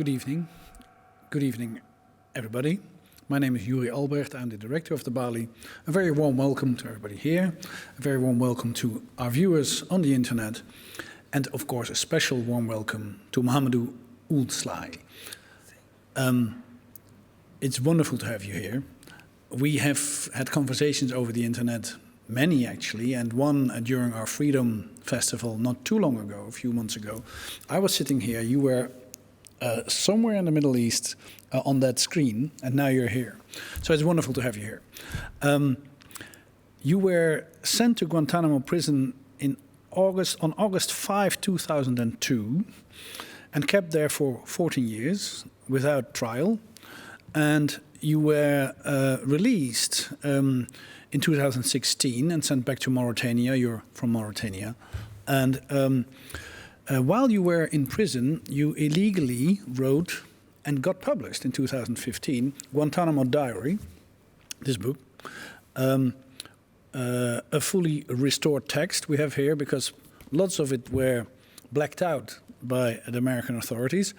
Good evening. Good evening, everybody. My name is Yuri Albrecht. I'm the director of the Bali. A very warm welcome to everybody here. A very warm welcome to our viewers on the internet. And of course, a special warm welcome to Mohamedou Ould Slahi. It's wonderful to have you here. We have had conversations over the internet, many actually, and one during our Freedom Festival not too long ago, a few months ago. I was sitting here, you were somewhere in the Middle East on that screen, and now you're here. So it's wonderful to have you here. You were sent to Guantánamo prison on August 5, 2002, and kept there for 14 years without trial. And you were released in 2016 and sent back to Mauritania. You're from Mauritania. And while you were in prison, you illegally wrote and got published in 2015, Guantánamo Diary, this book. A fully restored text we have here, because lots of it were blacked out by the American authorities.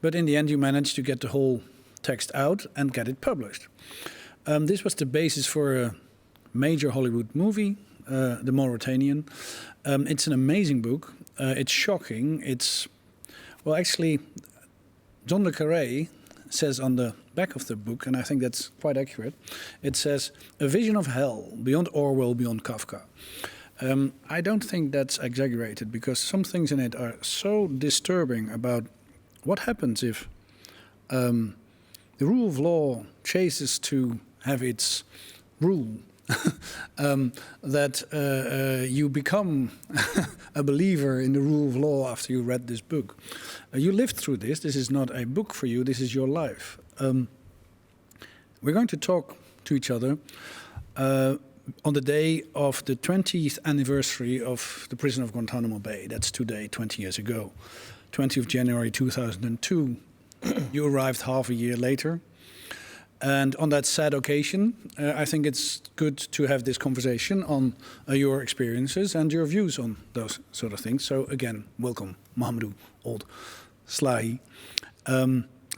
But in the end, you managed to get the whole text out and get it published. This was the basis for a major Hollywood movie, The Mauritanian. It's an amazing book. It's shocking. Well, actually, John le Carré says on the back of the book, and I think that's quite accurate, it says, "A vision of hell, beyond Orwell, beyond Kafka." I don't think that's exaggerated, because some things in it are so disturbing about what happens if the rule of law chases to have its rule, that you become a believer in the rule of law after you read this book. You lived through this. This is not a book for you. This is your life. We're going to talk to each other on the day of the 20th anniversary of the prison of Guantánamo Bay. That's today, 20 years ago, 20th of January 2002. You arrived half a year later. And on that sad occasion, I think it's good to have this conversation on your experiences and your views on those sort of things. So again, welcome, Mohamedou Ould Slahi.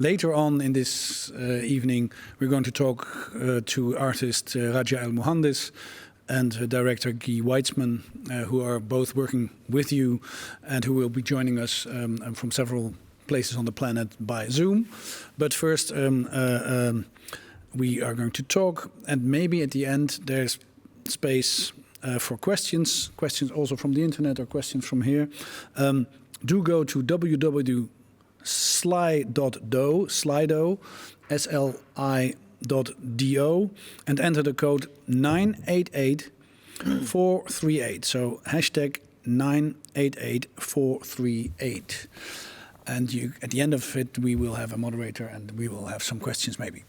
Later on in this evening, we're going to talk to artist Raja El Mohandis and director Guy Weitzman, who are both working with you and who will be joining us from several places on the planet by Zoom. But first, we are going to talk, and maybe at the end there's space for questions also from the internet or questions from here. Do go to www.slido, SLI.do, and enter the code 988438. So hashtag 988438. And at the end of it, we will have a moderator and we will have some questions maybe.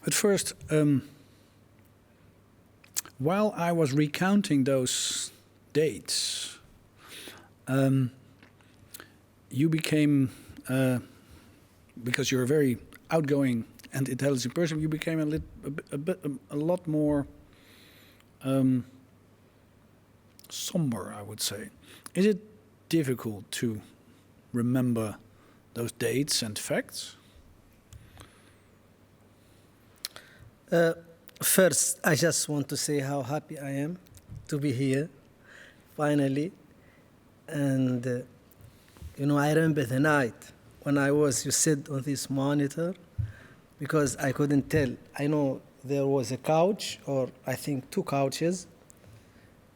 But first, while I was recounting those dates, you became, because you're a very outgoing and intelligent person, you became a lot more somber, I would say. Is it difficult to remember those dates and facts? First, I just want to say how happy I am to be here, finally. And, I remember the night when you said on this monitor, because I couldn't tell. I know there was a couch, or I think 2 couches,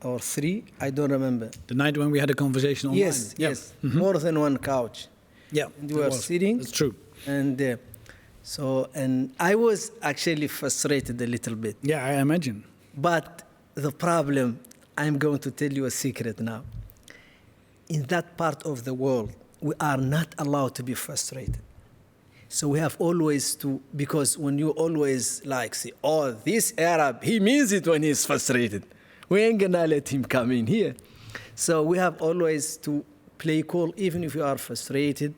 or 3, I don't remember. The night when we had a conversation online? Yes, yes, more than 1 couch. Yeah, and you were sitting. That's true. And and I was actually frustrated a little bit. Yeah, I imagine. But the problem, I'm going to tell you a secret now. In that part of the world, we are not allowed to be frustrated. So we have always to, because when you always say, oh, this Arab, he means it when he's frustrated. We ain't gonna let him come in here. So we have always to play cool, even if we are frustrated.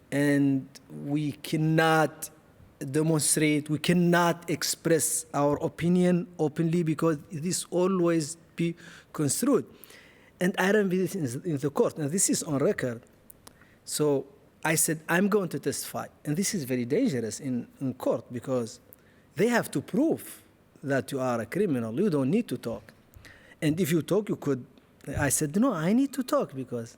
And we cannot demonstrate, we cannot express our opinion openly, because this always be construed. And I remember this in the court, and this is on record. So I said, I'm going to testify. And this is very dangerous in court because they have to prove that you are a criminal. You don't need to talk. And if you talk, you could. I said, no, I need to talk because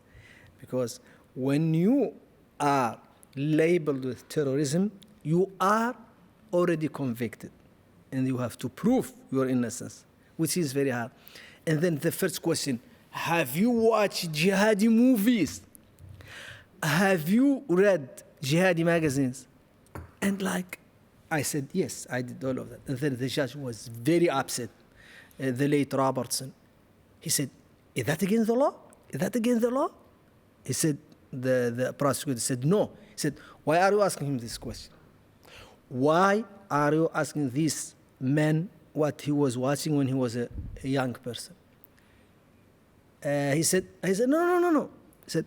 when you are labeled with terrorism, you are already convicted. And you have to prove your innocence, which is very hard. And then the first question, have you watched jihadi movies? Have you read jihadi magazines? And like, I said, yes, I did all of that. And then the judge was very upset, the late Robertson. He said, is that against the law? Is that against the law? He said, the prosecutor said, no. He said, why are you asking him this question? Why are you asking this man what he was watching when he was a young person? He said, no. He said,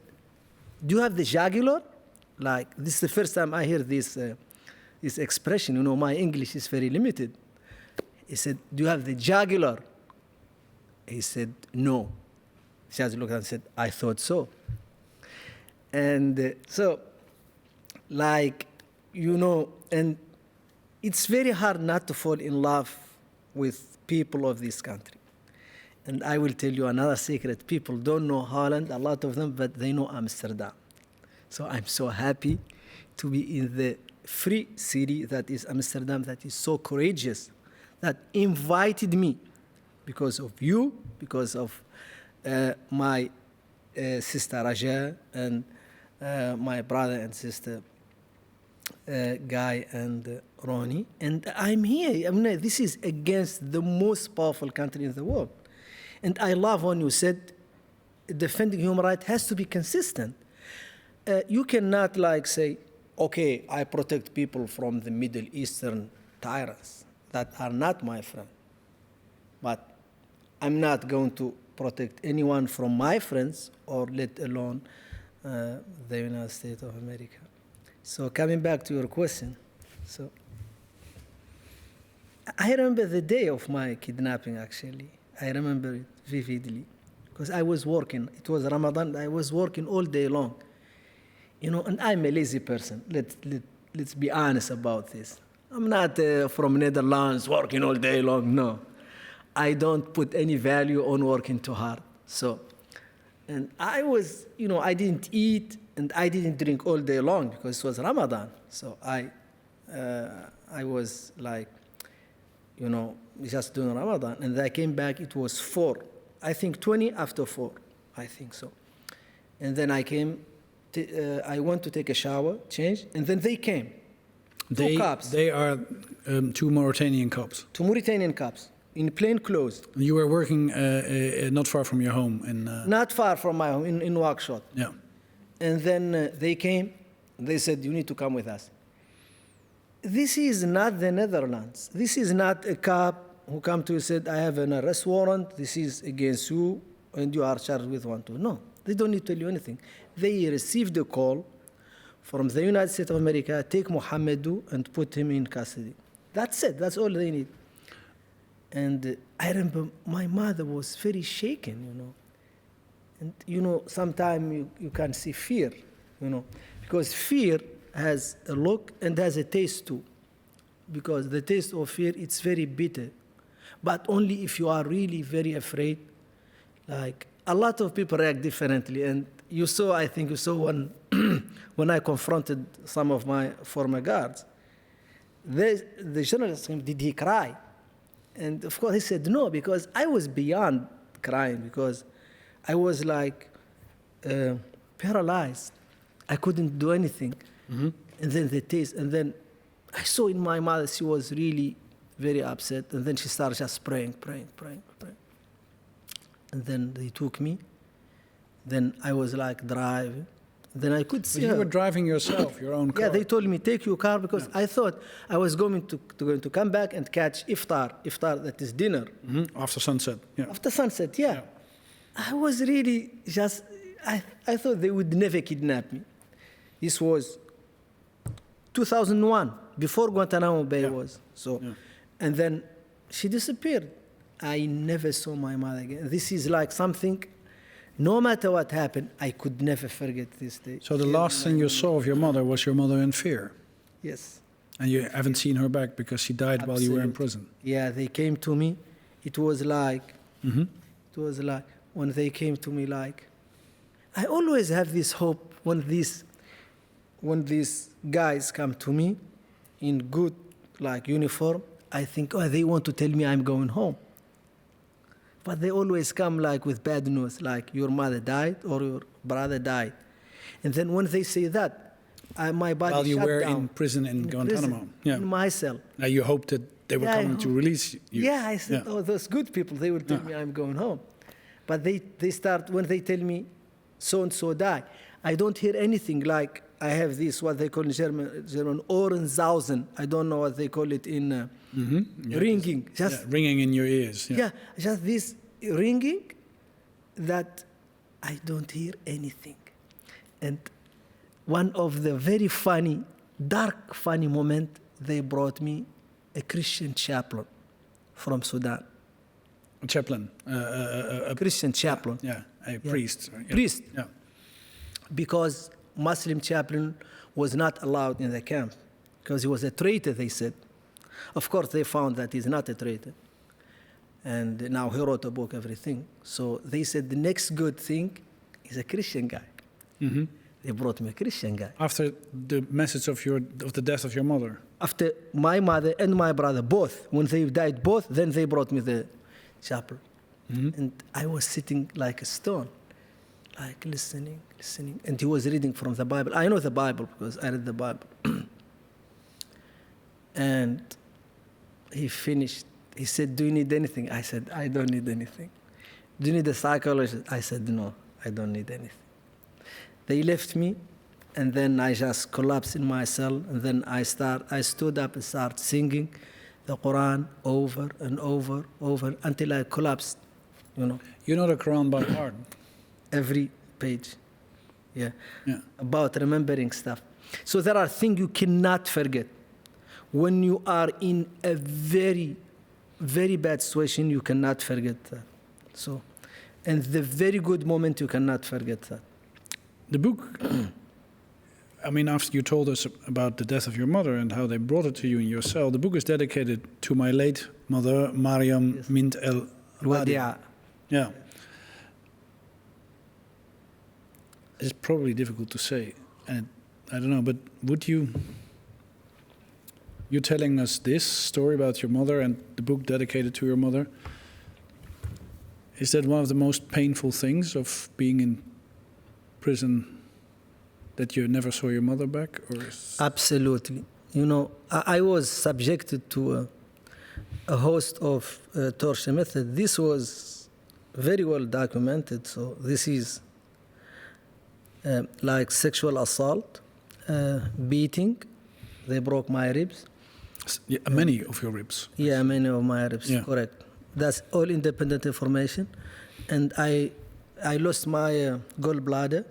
do you have the jugular? Like, this is the first time I hear this expression. You know, my English is very limited. He said, do you have the jugular? He said, no. The judge looked and said, I thought so. And so, like, you know, and it's very hard not to fall in love with people of this country. And I will tell you another secret. People don't know Holland, a lot of them, but they know Amsterdam. So I'm so happy to be in the free city that is Amsterdam, that is so courageous, that invited me because of you, because of my sister Raja and my brother and sister Guy and Ronnie. And I'm here. I mean, this is against the most powerful country in the world. And I love when you said defending human rights has to be consistent. You cannot like say, okay, I protect people from the Middle Eastern tyrants that are not my friend. But I'm not going to protect anyone from my friends or let alone the United States of America. So coming back to your question, so I remember the day of my kidnapping actually. I remember it vividly because I was working. It was Ramadan. I was working all day long. You know, and I'm a lazy person. Let's be honest about this. I'm not from Netherlands working all day long. No, I don't put any value on working too hard. So, and I was, you know, I didn't eat and I didn't drink all day long because it was Ramadan. So I was like, you know, just doing Ramadan. And I came back, it was 4. I think 20 after 4, I think so. And then I came, I went to take a shower, change, and then they came. Two cops. They are 2 Mauritanian cops. 2 Mauritanian cops in plain clothes. You were working not far from your home in... Not far from my home, in Nouakchott. Yeah. And then they came, they said, you need to come with us. This is not the Netherlands. This is not a cop who come to you and said, I have an arrest warrant, this is against you, and you are charged with 1, 2. No, they don't need to tell you anything. They received a call from the United States of America, take Mohamedou and put him in custody. That's it, that's all they need. And I remember my mother was very shaken, you know. And, you know, sometimes you can see fear, you know, because fear has a look and has a taste too. Because the taste of fear, it's very bitter. But only if you are really very afraid. Like, a lot of people react differently. And you saw, I think you saw when I confronted some of my former guards, the journalist asked him, did he cry? And of course he said no, because I was beyond crying, because I was like paralyzed. I couldn't do anything. Mm-hmm. And then the taste, and then I saw in my mother, she was really very upset. And then she started just praying. And then they took me. Then I was like driving. Then I could see But you her. were driving yourself, your own car. Yeah, they told me, take your car, because I thought I was going to come back and catch iftar, that is dinner. Mm-hmm. After sunset. Yeah. After sunset, yeah. I was really just, I thought they would never kidnap me. This was 2001, before Guantánamo Bay was. So, and then she disappeared. I never saw my mother again. This is like something No matter what happened, I could never forget this day. So the last thing you saw of your mother was your mother in fear. Yes. And you haven't seen her back because she died while you were in Absolutely. prison. Yeah, they came to me. It was like, when they came to me, like, I always have this hope when these guys come to me in good, like, uniform. I think, oh, they want to tell me I'm going home. But they always come like with bad news, like your mother died or your brother died. And then when they say that, my body While you shut were down. in prison in Guantánamo. Prison, Yeah. in my cell. Now you hoped that they were Yeah, I coming to hope. release you. Yeah, I said, oh, those good people, they will tell me I'm going home. But they start, when they tell me so-and-so die, I don't hear anything like, I have this, what they call in German Ohrensausen. I don't know what they call it in ringing. Just ringing in your ears. yeah, just this ringing that I don't hear anything. And one of the very funny, dark, funny moment, they brought me a Christian chaplain from Sudan. A chaplain. A Christian chaplain. Yeah, a priest. Right? Yeah. Priest. Yeah. Because Muslim chaplain was not allowed in the camp because he was a traitor, they said. Of course, they found that he's not a traitor. And now he wrote a book, everything. So they said the next good thing is a Christian guy. Mm-hmm. They brought me a Christian guy. After the message of the death of your mother. After my mother and my brother, both, when they died both, then they brought me the chaplain. Mm-hmm. And I was sitting like a stone, like listening. And he was reading from the Bible. I know the Bible because I read the Bible. And he finished. He said, do you need anything? I said, I don't need anything. Do you need a psychologist? I said, no, I don't need anything. They left me, and then I just collapsed in my cell, and then I stood up and started singing the Quran over and over until I collapsed, You know the Quran by heart. Every page. Yeah. About remembering stuff. So there are things you cannot forget. When you are in a very, very bad situation, you cannot forget that. So, and the very good moment, you cannot forget that. The book, I mean, after you told us about the death of your mother and how they brought it to you in your cell, the book is dedicated to my late mother, Mariam Mint El Wadi. Yeah. It's probably difficult to say, and I don't know, but would you telling us this story about your mother and the book dedicated to your mother, is that one of the most painful things of being in prison, that you never saw your mother back? Or Absolutely. I was subjected to a host of torture methods. This was very well documented. So this is like sexual assault, beating. They broke my ribs. Yeah, many of your ribs. Yeah, many of my ribs, correct. That's all independent information. And I lost my gallbladder.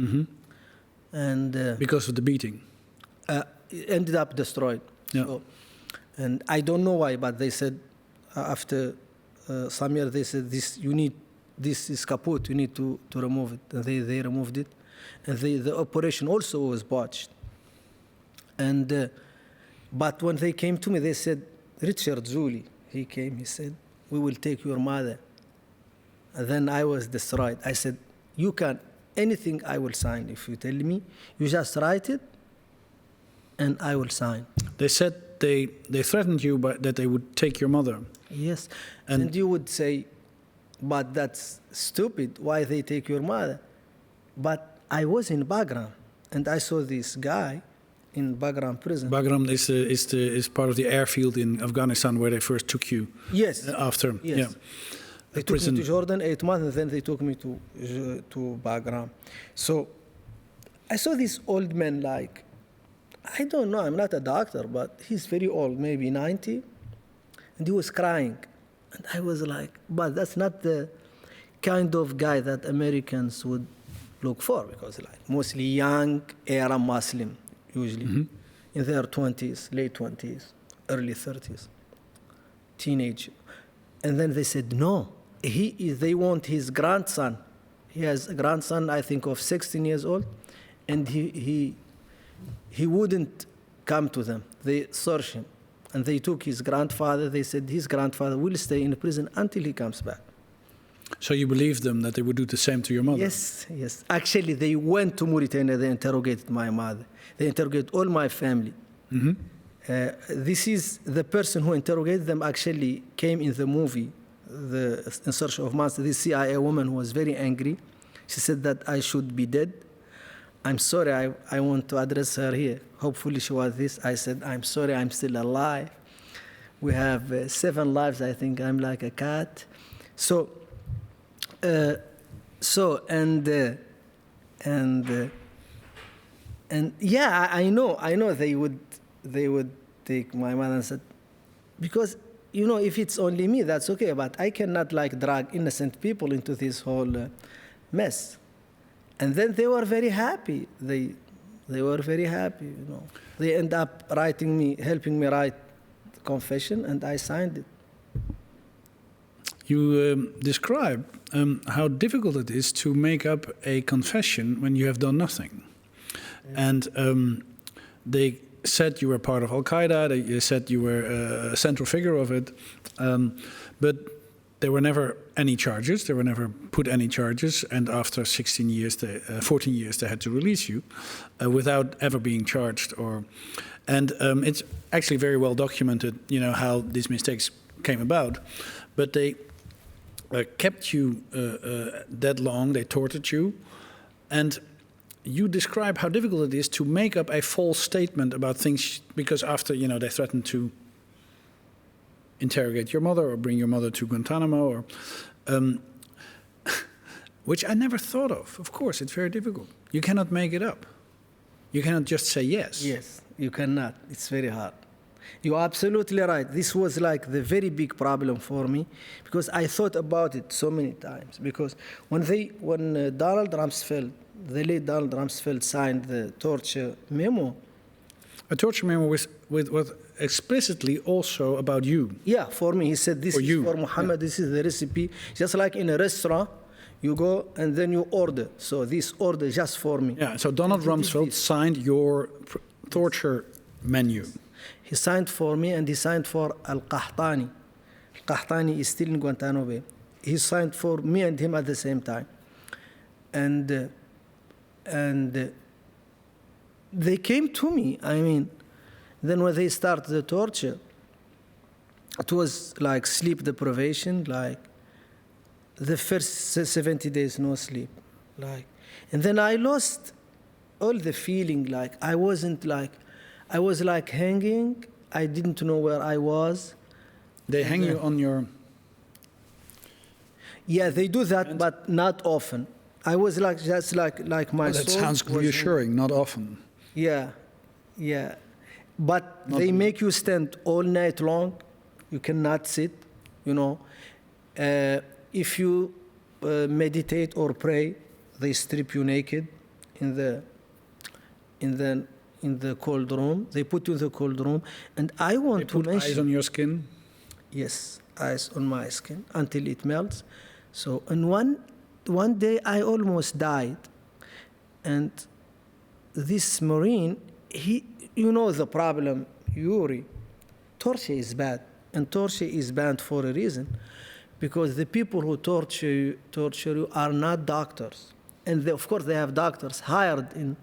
Mm-hmm. And because of the beating? It ended up destroyed. Yeah. So, and I don't know why, but they said after some years, they said, this is kaput, you need to remove it. And they removed it. And the operation also was botched. And but when they came to me, they said, Richard Zuli, he came, he said, we will take your mother. And then I was destroyed. I said, you can, anything I will sign. If you tell me, you just write it, and I will sign. They said they threatened you that they would take your mother. Yes, and you would say, but that's stupid, why they take your mother? But I was in Bagram, and I saw this guy in Bagram prison. Bagram is part of the airfield in Afghanistan where they first took you. Yes. After. Yes. Yeah. They took me to Jordan 8 months, and then they took me to Bagram. So I saw this old man, like, I don't know, I'm not a doctor, but he's very old, maybe 90, and he was crying. And I was like, but that's not the kind of guy that Americans would look for, because like mostly young Arab Muslim, usually in their 20s, late 20s, early 30s, teenage. And then they said, no, they want his grandson. He has a grandson, I think, of 16 years old, and he wouldn't come to them. They searched him, and they took his grandfather. They said his grandfather will stay in prison until he comes back. So you believed them that they would do the same to your mother? Yes, yes. Actually, they went to Mauritania. They interrogated my mother. They interrogated all my family. Mm-hmm. This is the person who interrogated them actually came in the movie, In Search of Monsters. This CIA woman who was very angry. She said that I should be dead. I'm sorry, I want to address her here. Hopefully she was this. I said, I'm sorry, I'm still alive. We have 7 lives. I think I'm like a cat. And yeah, I know they would take my mother and said, because if it's only me, that's okay, but I cannot drag innocent people into this whole mess. And then they were very happy. They were very happy. They end up helping me write the confession, and I signed it. You describe how difficult it is to make up a confession when you have done nothing. Yeah. And they said you were part of Al-Qaeda, they said you were a central figure of it, but there were never any charges, there were never put any charges, and after 14 years they had to release you without ever being charged. And it's actually very well documented, how these mistakes came about, but they kept you that long, they tortured you, and you describe how difficult it is to make up a false statement about things, because after, they threatened to interrogate your mother or bring your mother to Guantánamo, which I never thought of. Of course, it's very difficult. You cannot make it up. You cannot just say yes. Yes, you cannot. It's very hard. You're absolutely right. This was the very big problem for me, because I thought about it so many times. Because when Donald Rumsfeld, the late Donald Rumsfeld, signed the torture memo. A torture memo was explicitly also about you. Yeah, for me. He said, this is for Mohammed, this is the recipe. Just like in a restaurant, you go and then you order. So this order just for me. Yeah, so Donald Rumsfeld signed your torture menu. He signed for me, and he signed for Al-Qahtani. Al-Qahtani is still in Guantánamo Bay. He signed for me and him at the same time. And they came to me. Then when they started the torture, it was like sleep deprivation, the first 70 days, no sleep. And then I lost all the feeling, I was hanging. I didn't know where I was. They hang you on your... Yeah, they do that, but not often. I was just like my soul. That sounds reassuring, not often. Yeah. But they make you stand all night long. You cannot sit, If you meditate or pray, they strip you naked in the cold room. They put you in the cold room. And I want to mention... eyes on your skin? Yes, eyes on my skin until it melts. So, and one day I almost died. And this Marine, the problem, Yuri, torture is bad. And torture is banned for a reason. Because the people who torture you are not doctors. And of course they have doctors hired in,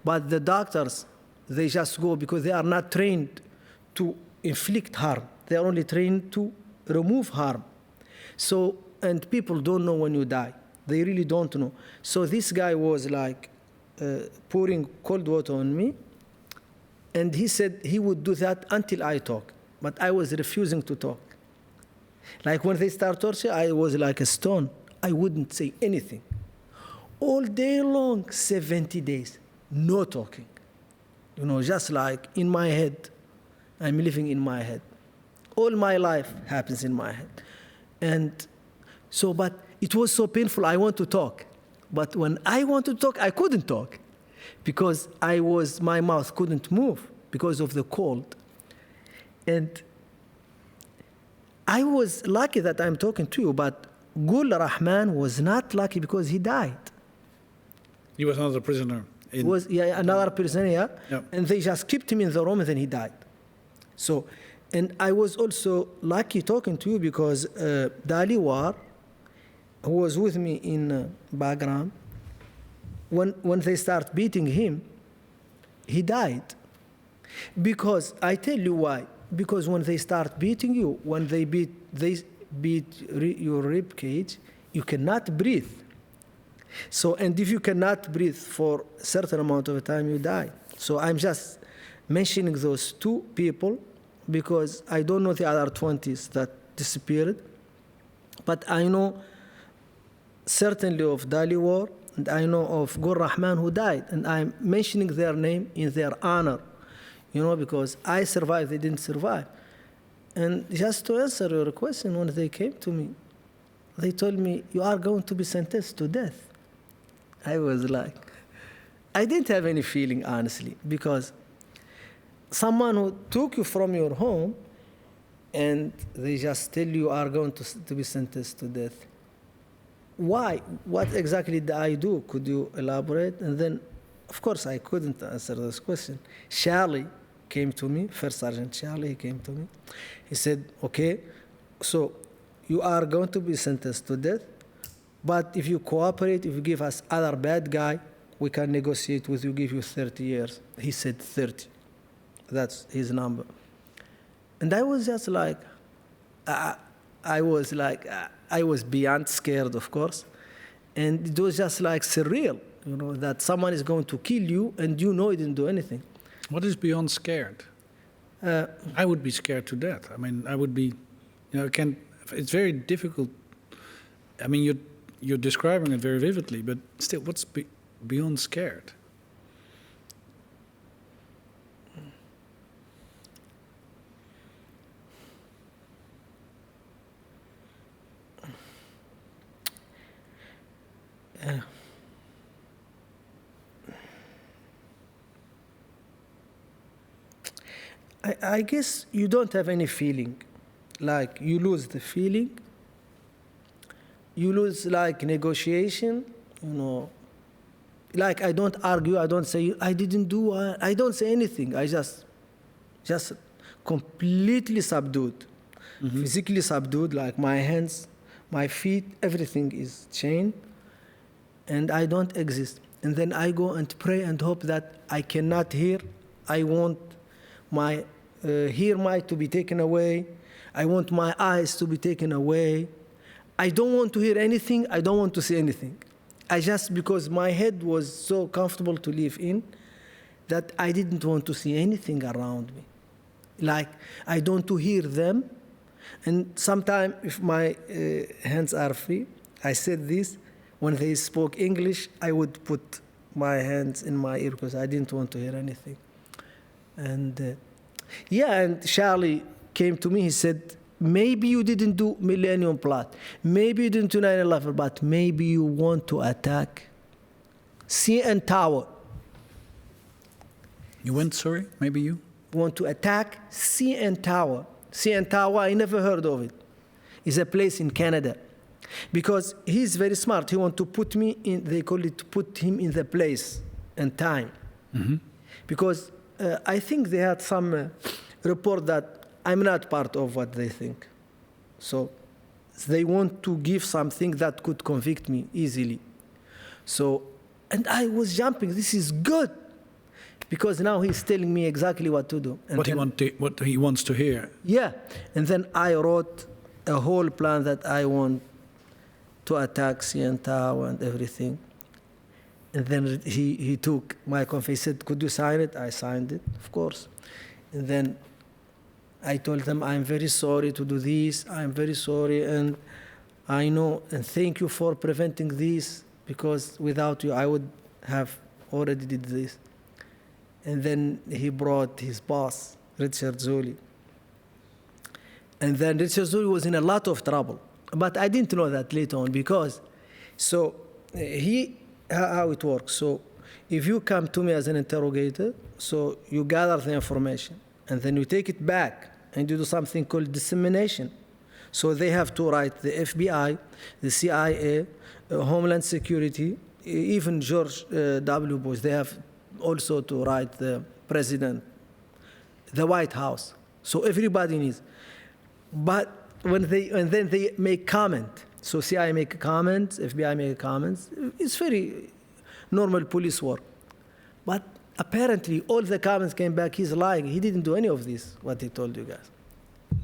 but the doctors, they just go because they are not trained to inflict harm. They are only trained to remove harm. So, and people don't know when you die. They really don't know. So this guy was pouring cold water on me, and he said he would do that until I talk. But I was refusing to talk. When they start torture, I was like a stone. I wouldn't say anything. All day long, 70 days, no talking. Just in my head. I'm living in my head. All my life happens in my head. And so, but it was so painful, I want to talk. But when I wanted to talk, I couldn't talk. Because my mouth couldn't move because of the cold. And I was lucky that I'm talking to you, but Gul Rahman was not lucky because he died. He was another prisoner. Was another prisoner, yeah? Yeah. And they just kept him in the room and then he died. So, and I was also lucky talking to you because Dali War, who was with me in background, when they start beating him, he died. Because I tell you why. Because when they start beating you, when they beat your rib cage, you cannot breathe. So, and if you cannot breathe for a certain amount of time, you die. So I'm just mentioning those two people because I don't know the other 20s that disappeared. But I know certainly of Dali War, and I know of Gur Rahman who died. And I'm mentioning their name in their honor, because I survived, they didn't survive. And just to answer your question, when they came to me, they told me, you are going to be sentenced to death. I was like, I didn't have any feeling, honestly, because someone who took you from your home and they just tell you are going to be sentenced to death. Why? What exactly did I do? Could you elaborate? And then, of course, I couldn't answer this question. Charlie came to me, First Sergeant Charlie, he came to me. He said, okay, so you are going to be sentenced to death, but if you cooperate, if you give us other bad guy, we can negotiate with you, give you 30 years. He said 30. That's his number. And I was just like, I was beyond scared, of course. And it was just like surreal, that someone is going to kill you and you didn't do anything. What is beyond scared? I would be scared to death. I mean, I would be, it's very difficult. I mean, you're describing it very vividly, but still, what's beyond scared? I guess you don't have any feeling. Like, you lose the feeling. You lose, like, negotiation, Like, I don't argue. I don't say, I didn't do, I don't say anything. I just completely subdued. Mm-hmm. Physically subdued, like my hands, my feet, everything is chained. And I don't exist. And then I go and pray and hope that I cannot hear. I want my hear to be taken away. I want my eyes to be taken away. I don't want to hear anything. I don't want to see anything. Because my head was so comfortable to live in that I didn't want to see anything around me. Like, I don't want to hear them. And sometimes if my hands are free, I said this, when they spoke English, I would put my hands in my ear because I didn't want to hear anything. And and Charlie came to me, he said, maybe you didn't do Millennium Plot, maybe you didn't do 9/11, but maybe you want to attack CN Tower. You went, sorry? Maybe you? Want to attack CN Tower. CN Tower, I never heard of it. It's a place in Canada. Because he's very smart. He wants to put me in, they call it, put him in the place and time. Mm-hmm. Because I think they had some report that I'm not part of what they think. So they want to give something that could convict me easily. So, and I was jumping, this is good. Because now he's telling me exactly what to do. And what he wants to hear. Yeah. And then I wrote a whole plan that I want to attack CN Tower and everything. And then he took my confession. He said, could you sign it? I signed it, of course. And then I told them, I'm very sorry to do this. I'm very sorry. And I know, and thank you for preventing this, because without you, I would have already did this. And then he brought his boss, Richard Zuli. And then Richard Zuli was in a lot of trouble. But I didn't know that later on because, how it works. So if you come to me as an interrogator, so you gather the information and then you take it back and you do something called dissemination. So they have to write the FBI, the CIA, Homeland Security, even George W. Bush. They have also to write the president, the White House. So everybody needs. But and then they make comment. So CIA make comments, FBI make comments. It's very normal police work. But apparently all the comments came back, he's lying. He didn't do any of this, what he told you guys.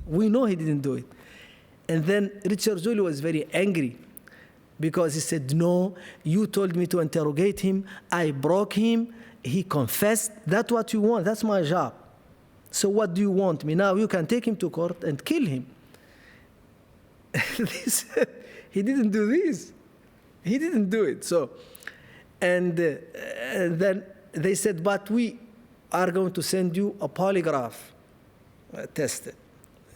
We know he didn't do it. And then Richard Zuli was very angry because he said, no, you told me to interrogate him. I broke him. He confessed. That's what you want. That's my job. So what do you want me? Now you can take him to court and kill him. They said, he didn't do this. He didn't do it. So, and then they said, but we are going to send you a polygraph test.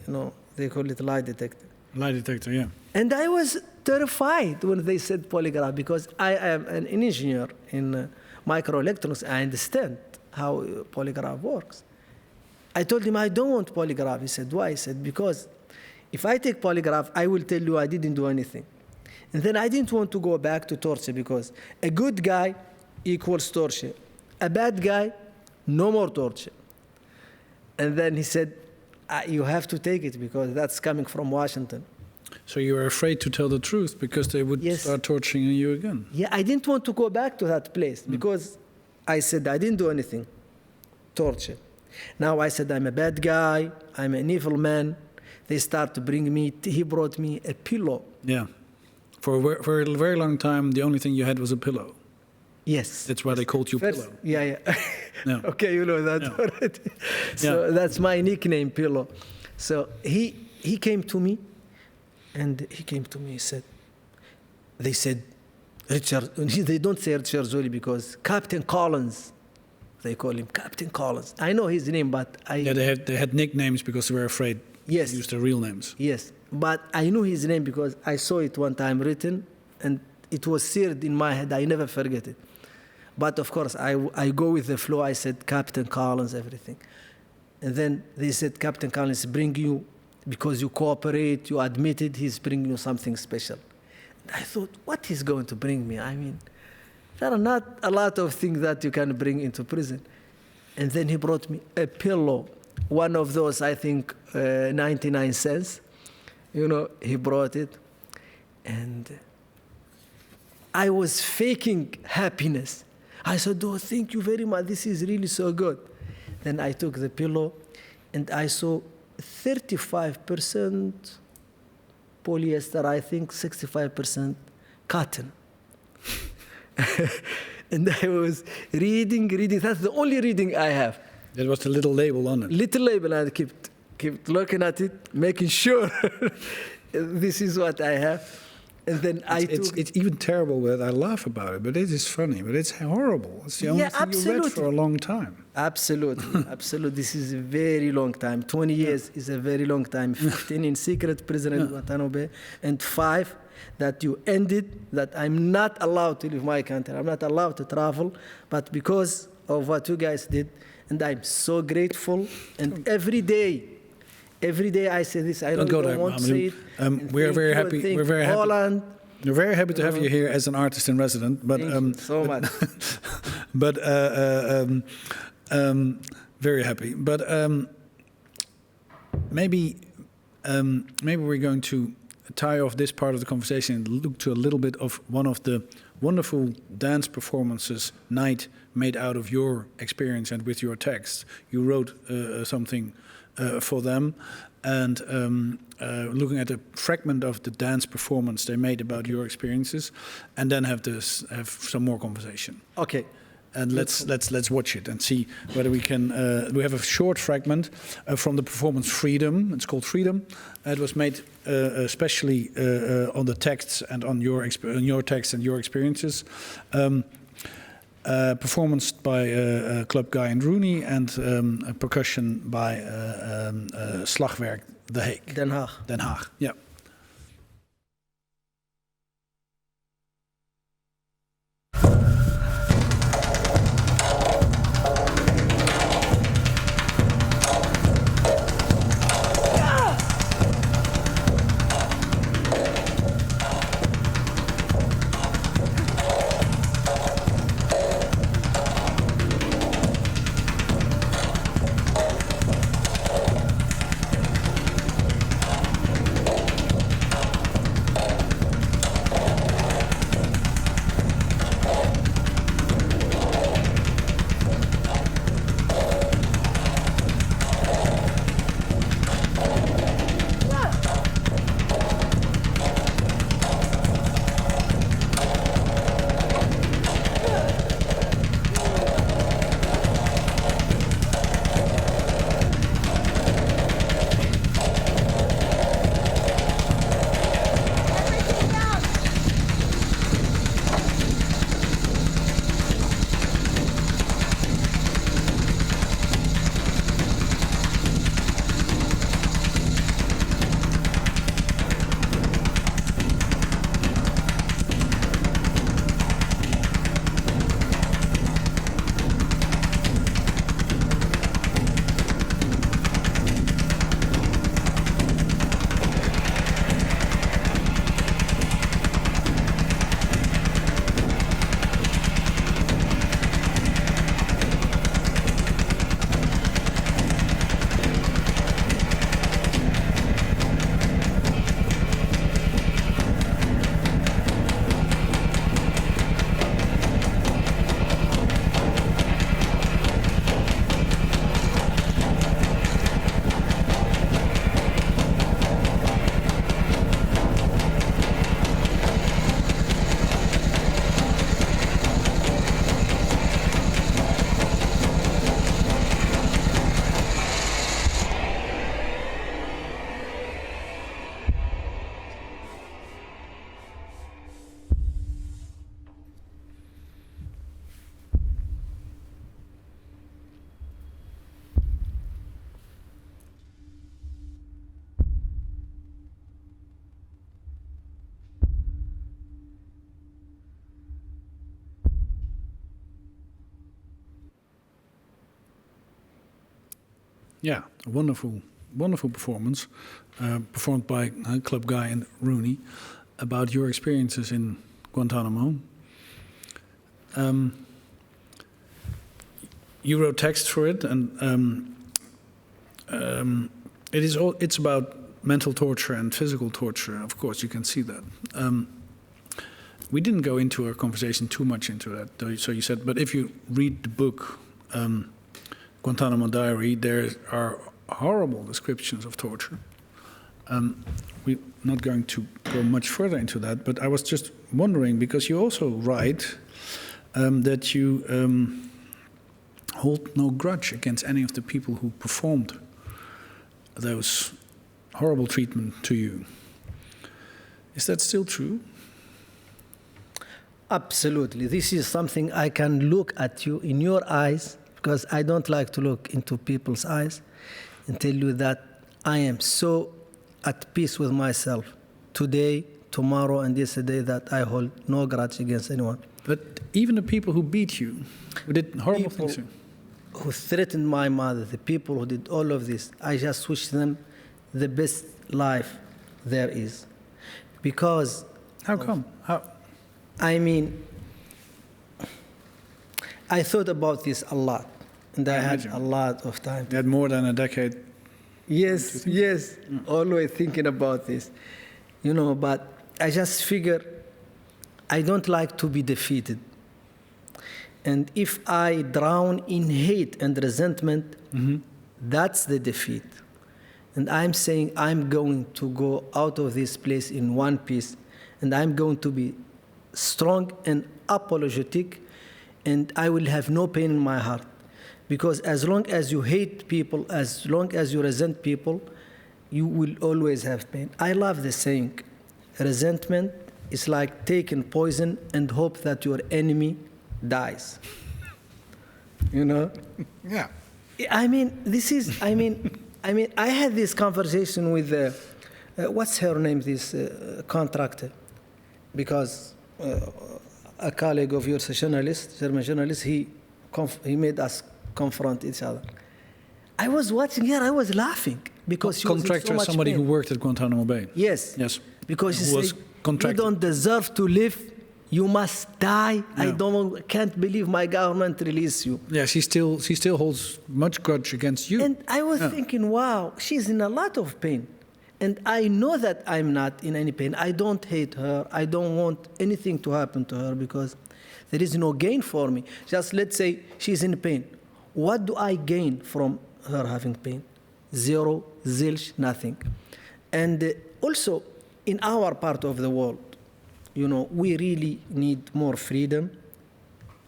You know, they call it lie detector. Lie detector, yeah. And I was terrified when they said polygraph because I am an engineer in microelectronics. I understand how polygraph works. I told him, I don't want polygraph. He said, why? He said, because if I take polygraph, I will tell you I didn't do anything. And then I didn't want to go back to torture because a good guy equals torture. A bad guy, no more torture. And then he said, you have to take it because that's coming from Washington. So you were afraid to tell the truth because they would start torturing you again? Yeah, I didn't want to go back to that place because I said I didn't do anything. Torture. Now I said I'm a bad guy, I'm an evil man. They start to bring me, he brought me a pillow. Yeah. For a very long time, the only thing you had was a pillow. Yes. That's why they called you Pillow. Yeah. Yeah. Okay, you know that already. So that's my nickname, Pillow. So he came to me, and he said, they said, Richard, they don't say Richard Zoli because Captain Collins, they call him Captain Collins. I know his name, but Yeah, they had nicknames because they were afraid to use their real names. Yes, but I knew his name because I saw it one time written, and it was seared in my head. I never forget it. But of course, I go with the flow. I said, Captain Collins, everything. And then they said, Captain Collins, bring you, because you cooperate, you admitted, he's bringing you something special. And I thought, what is going to bring me? I mean, there are not a lot of things that you can bring into prison. And then he brought me a pillow, one of those, I think, 99 cents. You know, he brought it. And I was faking happiness. I said, oh, thank you very much. This is really so good. Then I took the pillow, and I saw 35% polyester, I think 65% cotton. And I was reading. That's the only reading I have. That was the little label on it. Little label, and I kept looking at it, making sure this is what I have. And then it's even terrible that I laugh about it, but it is funny, but it's horrible. It's the only thing you read for a long time. Absolutely, absolutely. This is a very long time. 20 years is a very long time. 15 in secret prison in Guantánamo Bay, and 5 that you ended, that I'm not allowed to leave my country. I'm not allowed to travel, but because of what you guys did, and I'm so grateful. And every day I say this. I don't want to say it. We are very happy. We're very happy. Holland. We're very happy to have you here as an artist in residence. But Thank you so much. But very happy. But maybe we're going to tie off this part of the conversation and look to a little bit of one of the wonderful dance performances, Night, made out of your experience and with your text. You wrote something for them, and looking at a fragment of the dance performance they made about your experiences, and then have some more conversation. Okay. And let's watch it and see whether we can. We have a short fragment from the performance Freedom. It's called Freedom. It was made especially on the texts and on your text and your experiences. Performance by Club Guy and Rooney, and percussion by Slagwerk The Hague. Den Haag. Den Haag, yeah. Yeah, a wonderful, wonderful performance, performed by Club Guy and Rooney, about your experiences in Guantánamo. You wrote text for it, and it's about mental torture and physical torture. Of course, you can see that. We didn't go into our conversation too much into that, though. So you said, but if you read the book, Guantánamo Diary, there are horrible descriptions of torture. We're not going to go much further into that, but I was just wondering, because you also write that you hold no grudge against any of the people who performed those horrible treatment to you. Is that still true? Absolutely. This is something I can look at you in your eyes, because I don't like to look into people's eyes, and tell you that I am so at peace with myself today, tomorrow, and yesterday, that I hold no grudge against anyone. But even the people who beat you, who did horrible things to you, who threatened my mother, the people who did all of this, I just wish them the best life there is. Because... How come? How? I mean, I thought about this a lot, and I had a lot of time. You had more than a decade. Yes, yes, always thinking about this. You know, but I just figure I don't like to be defeated. And if I drown in hate and resentment, that's the defeat. And I'm saying I'm going to go out of this place in one piece, and I'm going to be strong and apologetic, and I will have no pain in my heart. Because as long as you hate people, as long as you resent people, you will always have pain. I love the saying, resentment is like taking poison and hope that your enemy dies. You know? Yeah. I mean, this is, I had this conversation with, what's her name, this contractor? Because a colleague of yours, a journalist, German journalist, he made us confront each other. I was watching her, I was laughing, because she was in so much somebody pain. who worked at Guantánamo Bay. Yes. Yes. Because she said, you you don't deserve to live, you must die. Yeah. I can't believe my government released you. Yeah, she still holds much grudge against you. And I was thinking, wow, she's in a lot of pain. And I know that I'm not in any pain. I don't hate her. I don't want anything to happen to her, because there is no gain for me. Just let's say she's in pain. What do I gain from her having pain? Zero, zilch, nothing. And also, in our part of the world, you know, we really need more freedom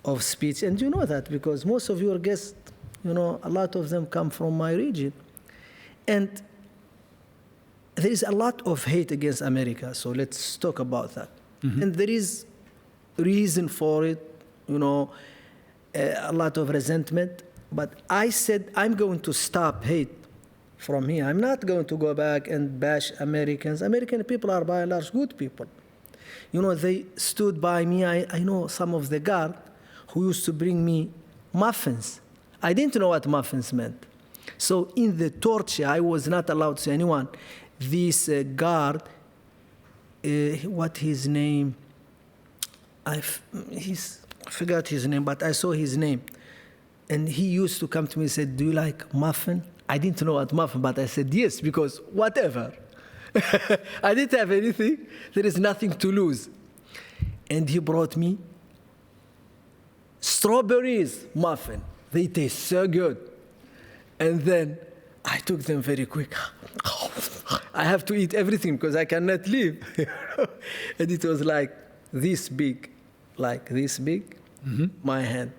of speech. And you know that, because most of your guests, you know, a lot of them come from my region. And there is a lot of hate against America, so let's talk about that. And there is reason for it, you know, a lot of resentment. But I said, I'm going to stop hate from here. I'm not going to go back and bash Americans. American people are by and large good people. You know, they stood by me. I know some of the guard who used to bring me muffins. I didn't know what muffins meant. So in the torture, I was not allowed to say anyone. This guard, what his name? I forgot his name, but I saw his name. And he used to come to me and said, do you like muffin? I didn't know what muffin, but I said yes, because whatever. I didn't have anything. There is nothing to lose. And he brought me strawberries muffin. They taste so good. And then I took them very quick. I have to eat everything because I cannot leave. And it was like this big, my hand.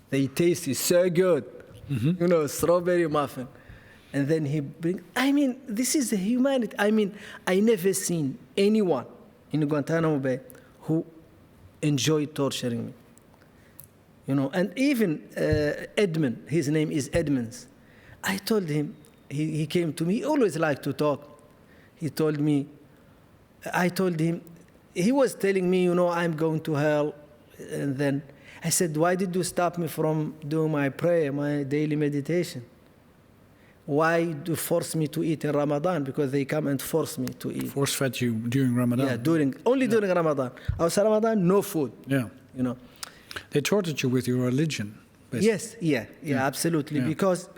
They tasted so good, you know, strawberry muffin. And then he this is the humanity. I never seen anyone in Guantánamo Bay who enjoyed torturing me. You know, and even Edmund, his name is Edmonds. I told him, he came to me, he always liked to talk. I told him, he was telling me, you know, I'm going to hell. And then I said, why did you stop me from doing my prayer, my daily meditation? why do you force me to eat in Ramadan? Because they come and force me to eat. Force-fed you during Ramadan. Yeah, during Ramadan. Outside Ramadan, no food. Yeah. You know. They tortured you with your religion. Basically. Yes, absolutely. Yeah. Because,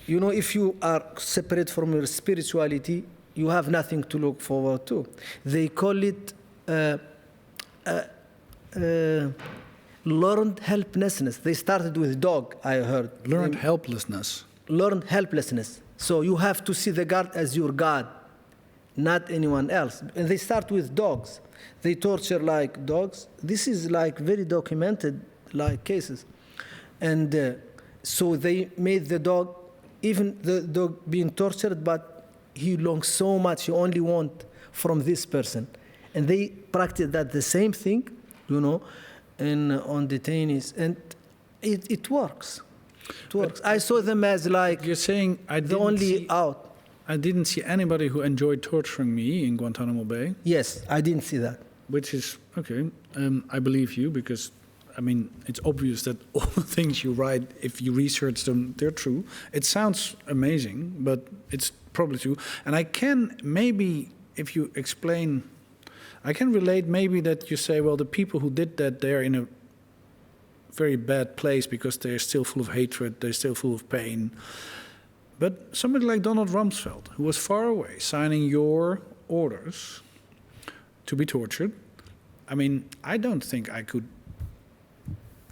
you know, if you are separate from your spirituality, you have nothing to look forward to. They call it learned helplessness. They started with dog, I heard. Learned helplessness. Learned helplessness. So you have to see the God as your God, not anyone else. And they start with dogs. They torture like dogs. This is like very documented like cases. And so they made the dog, even the dog being tortured, but he longs so much, he only want from this person. And they practice that the same thing, you know, on detainees. And it works. It works. I saw them as like you're saying the only out. I didn't see anybody who enjoyed torturing me in Guantánamo Bay. Yes, I didn't see that. Which is, okay, I believe you because, I mean, it's obvious that all the things you write, if you research them, they're true. It sounds amazing, but it's probably true. And I can maybe, if you explain, I can relate maybe that you say, well, the people who did that, they're in a very bad place because they're still full of hatred, they're still full of pain. But somebody like Donald Rumsfeld, who was far away, signing your orders to be tortured, I mean, I don't think I could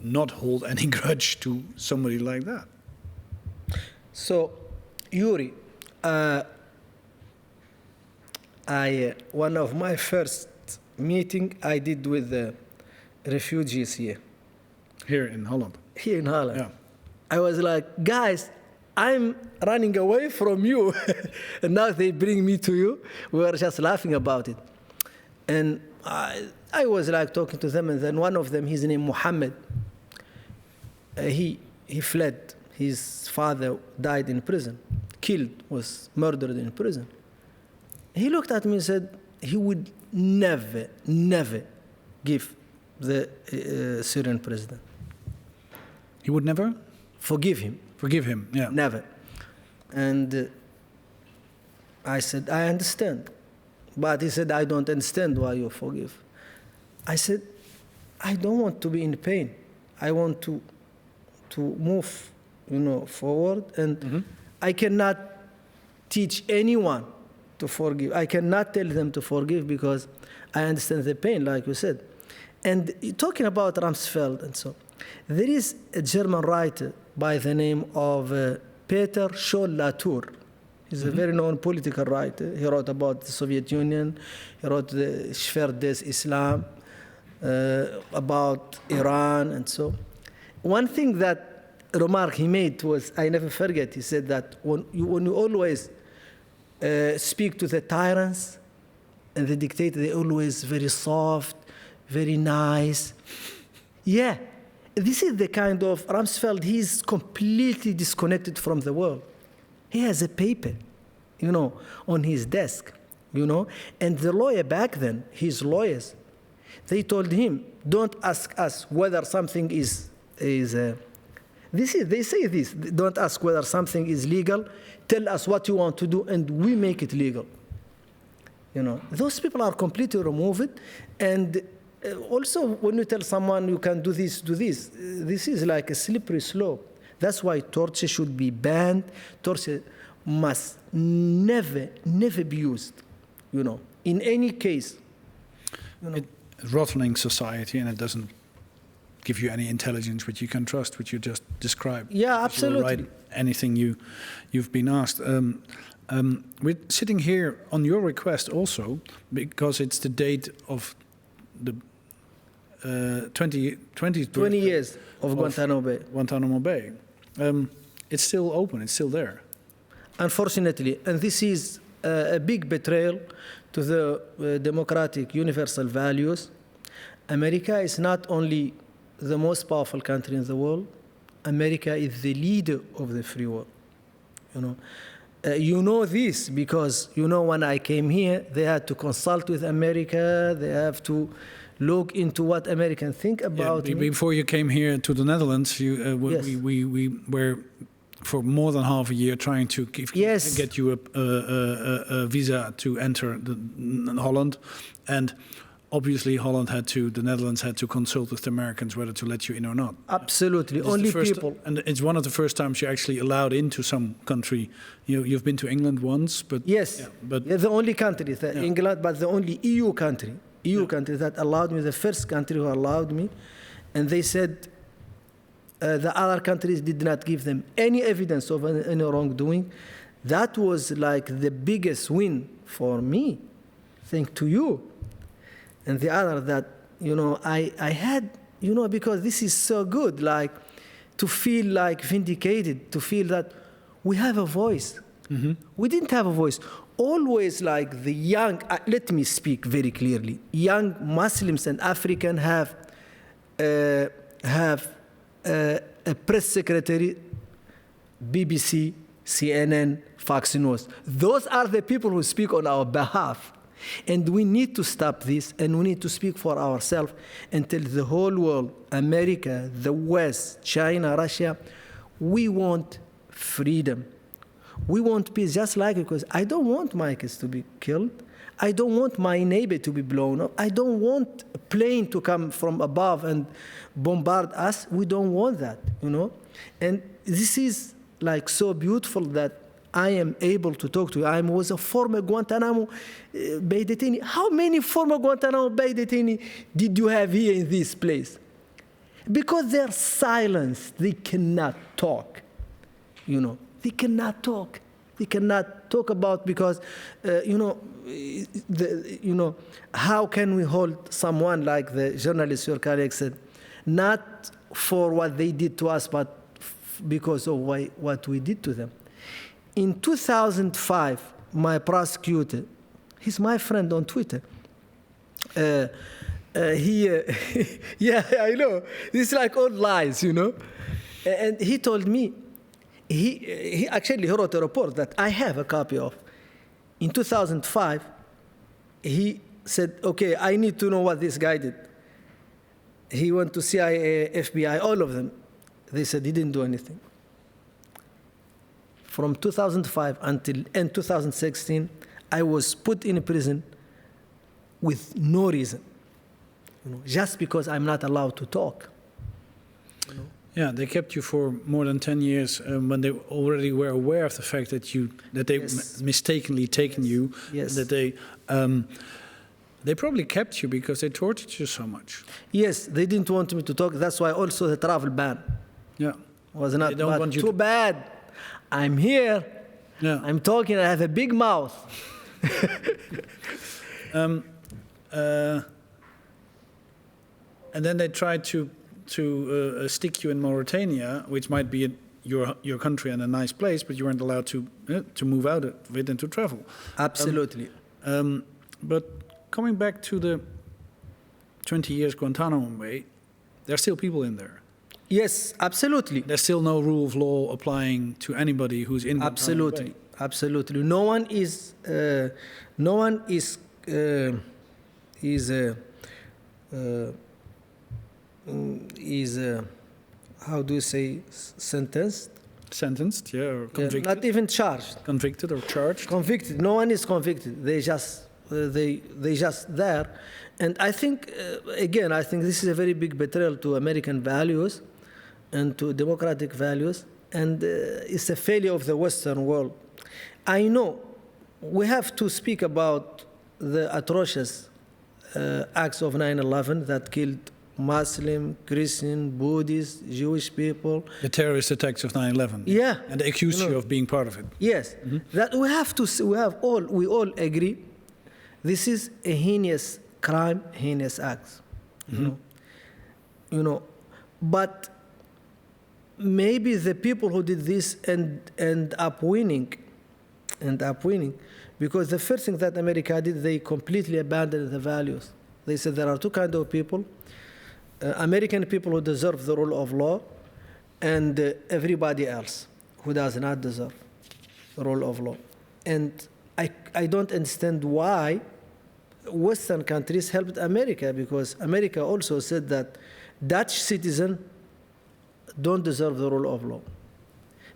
not hold any grudge to somebody like that. So, Yuri, one of my first meeting I did with the refugees here. Here in Holland. Here in Holland. Yeah. I was like, guys, I'm running away from you. And now they bring me to you. We were just laughing about it. And I was like talking to them, and then one of them, his name Mohammed, he fled. His father died in prison, was murdered in prison. He looked at me and said he would never give the Syrian president. He would never? Forgive him. Forgive him, yeah. Never. And I said, I understand. But he said, I don't understand why you forgive. I said, I don't want to be in pain. I want to move, you know, forward. And I cannot teach anyone to forgive. I cannot tell them to forgive because I understand the pain, like you said. And talking about Rumsfeld and so, there is a German writer by the name of Peter Scholl-Latour. He's a very known political writer. He wrote about the Soviet Union. He wrote the Schwer des Islam, about Iran and so. One thing that remark he made was, I never forget, he said that when you always speak to the tyrants and the dictator, they're always very soft, very nice. Yeah, this is the kind of Rumsfeld, he's completely disconnected from the world. He has a paper, you know, on his desk, you know. And the lawyer back then, his lawyers, they told him, don't ask us whether something they say this, don't ask whether something is legal, tell us what you want to do and we make it legal. You know, those people are completely removed. And also when you tell someone you can do this, this is like a slippery slope. That's why torture should be banned. Torture must never be used, you know, in any case. You know. It's rottling society, and it doesn't give you any intelligence which you can trust, which you just described. Yeah, absolutely. You'll write anything you've been asked. We're sitting here on your request also because it's the date of the 20 years of Guantánamo Bay. Guantánamo Bay. It's still open. It's still there. Unfortunately, and this is a big betrayal to the democratic universal values. America is not only the most powerful country in the world. America is the leader of the free world. You know this because, when I came here, they had to consult with America. They have to look into what Americans think about me. Before you came here to the Netherlands, Yes. we were for more than half a year trying to get you a visa to enter Holland, and obviously the Netherlands had to consult with the Americans whether to let you in or not. Absolutely, only people. And it's one of the first times you're actually allowed into some country. You've been to England once, but yes, yeah, but the only country, England, but the only EU country that allowed me, the first country who allowed me, and they said the other countries did not give them any evidence of any wrongdoing. That was like the biggest win for me, thanks to you. And the other that, I had, because this is so good, like to feel like vindicated, to feel that we have a voice. Mm-hmm. We didn't have a voice. Always like the young, let me speak very clearly, young Muslims and Africans have a press secretary, BBC, CNN, Fox News. Those are the people who speak on our behalf. And we need to stop this, and we need to speak for ourselves and tell the whole world, America, the West, China, Russia, we want freedom. We want peace, just like, because I don't want my kids to be killed. I don't want my neighbor to be blown up. I don't want a plane to come from above and bombard us. We don't want that, And this is like so beautiful that I am able to talk to you. I was a former Guantánamo Bay detainee. How many former Guantánamo Bay detainees did you have here in this place? Because they're silenced. They cannot talk. They cannot talk. They cannot talk about because, how can we hold someone like the journalist, your colleague said, not for what they did to us, but because of what we did to them. In 2005, my prosecutor, he's my friend on Twitter. Yeah, I know. It's like old lies, And he told me, he actually wrote a report that I have a copy of. In 2005, he said, okay, I need to know what this guy did. He went to CIA, FBI, all of them. They said he didn't do anything. From 2005 until end 2016, I was put in prison with no reason, just because I'm not allowed to talk. Yeah, they kept you for more than 10 years when they already were aware of the fact that they mistakenly taken you. Yes. That they probably kept you because they tortured you so much. Yes, they didn't want me to talk. That's why also the travel ban. Yeah, was not. They don't want you too bad. I'm here. Yeah. I'm talking. I have a big mouth. And then they tried to stick you in Mauritania, which might be your country and a nice place, but you weren't allowed to move out of it and to travel. Absolutely. But coming back to the 20 years Guantánamo Bay, there are still people in there. Yes, absolutely. There's still no rule of law applying to anybody who's in Guantánamo Bay. Absolutely. No one is how do you say, sentenced? Sentenced, yeah, or convicted. Not even charged. Convicted or charged. Convicted. No one is convicted. They just there. And I think I think this is a very big betrayal to American values and to democratic values, and it's a failure of the Western world. I know we have to speak about the atrocious acts of 9/11 that killed Muslim, Christian, Buddhist, Jewish people. The terrorist attacks of 9/11. Yeah. And they accused you of being part of it. Yes. Mm-hmm. That we all agree this is a heinous crime, heinous acts. Mm-hmm. But maybe the people who did this end up winning, because the first thing that America did, they completely abandoned the values. They said there are two kinds of people. American people who deserve the rule of law, and everybody else who does not deserve the rule of law. And I don't understand why Western countries helped America, because America also said that Dutch citizens don't deserve the rule of law.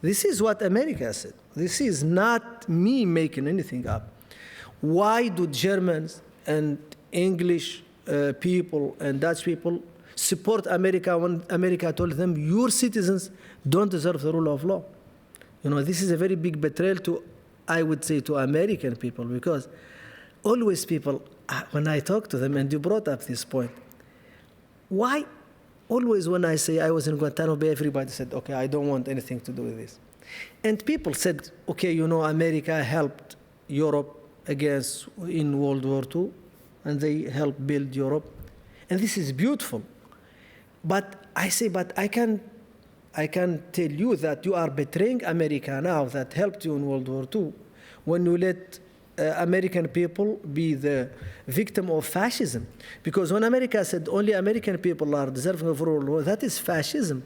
This is what America said. This is not me making anything up. Why do Germans and English people and Dutch people support America when America told them, your citizens don't deserve the rule of law? This is a very big betrayal to, I would say, to American people, because always people, when I talk to them, and you brought up this point, why always when I say I was in Guantánamo Bay, everybody said, okay, I don't want anything to do with this. And people said, okay, America helped Europe in World War II, and they helped build Europe. And this is beautiful. But I say, but I can tell you that you are betraying America now that helped you in World War II when you let American people be the victim of fascism. Because when America said only American people are deserving of rule of law, that is fascism,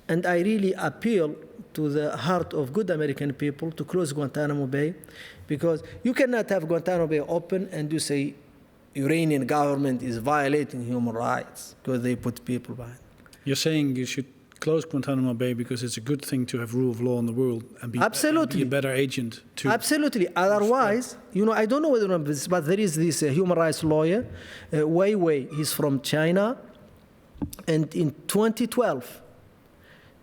And I really appeal to the heart of good American people to close Guantánamo Bay, because you cannot have Guantánamo Bay open and you say Iranian government is violating human rights because they put people behind. You're saying you should close Guantánamo Bay because it's a good thing to have rule of law in the world and be, Absolutely. And be a better agent to... Absolutely. Otherwise, I don't know whether you know this, but there is this human rights lawyer, Wei Wei. He's from China. And in 2012,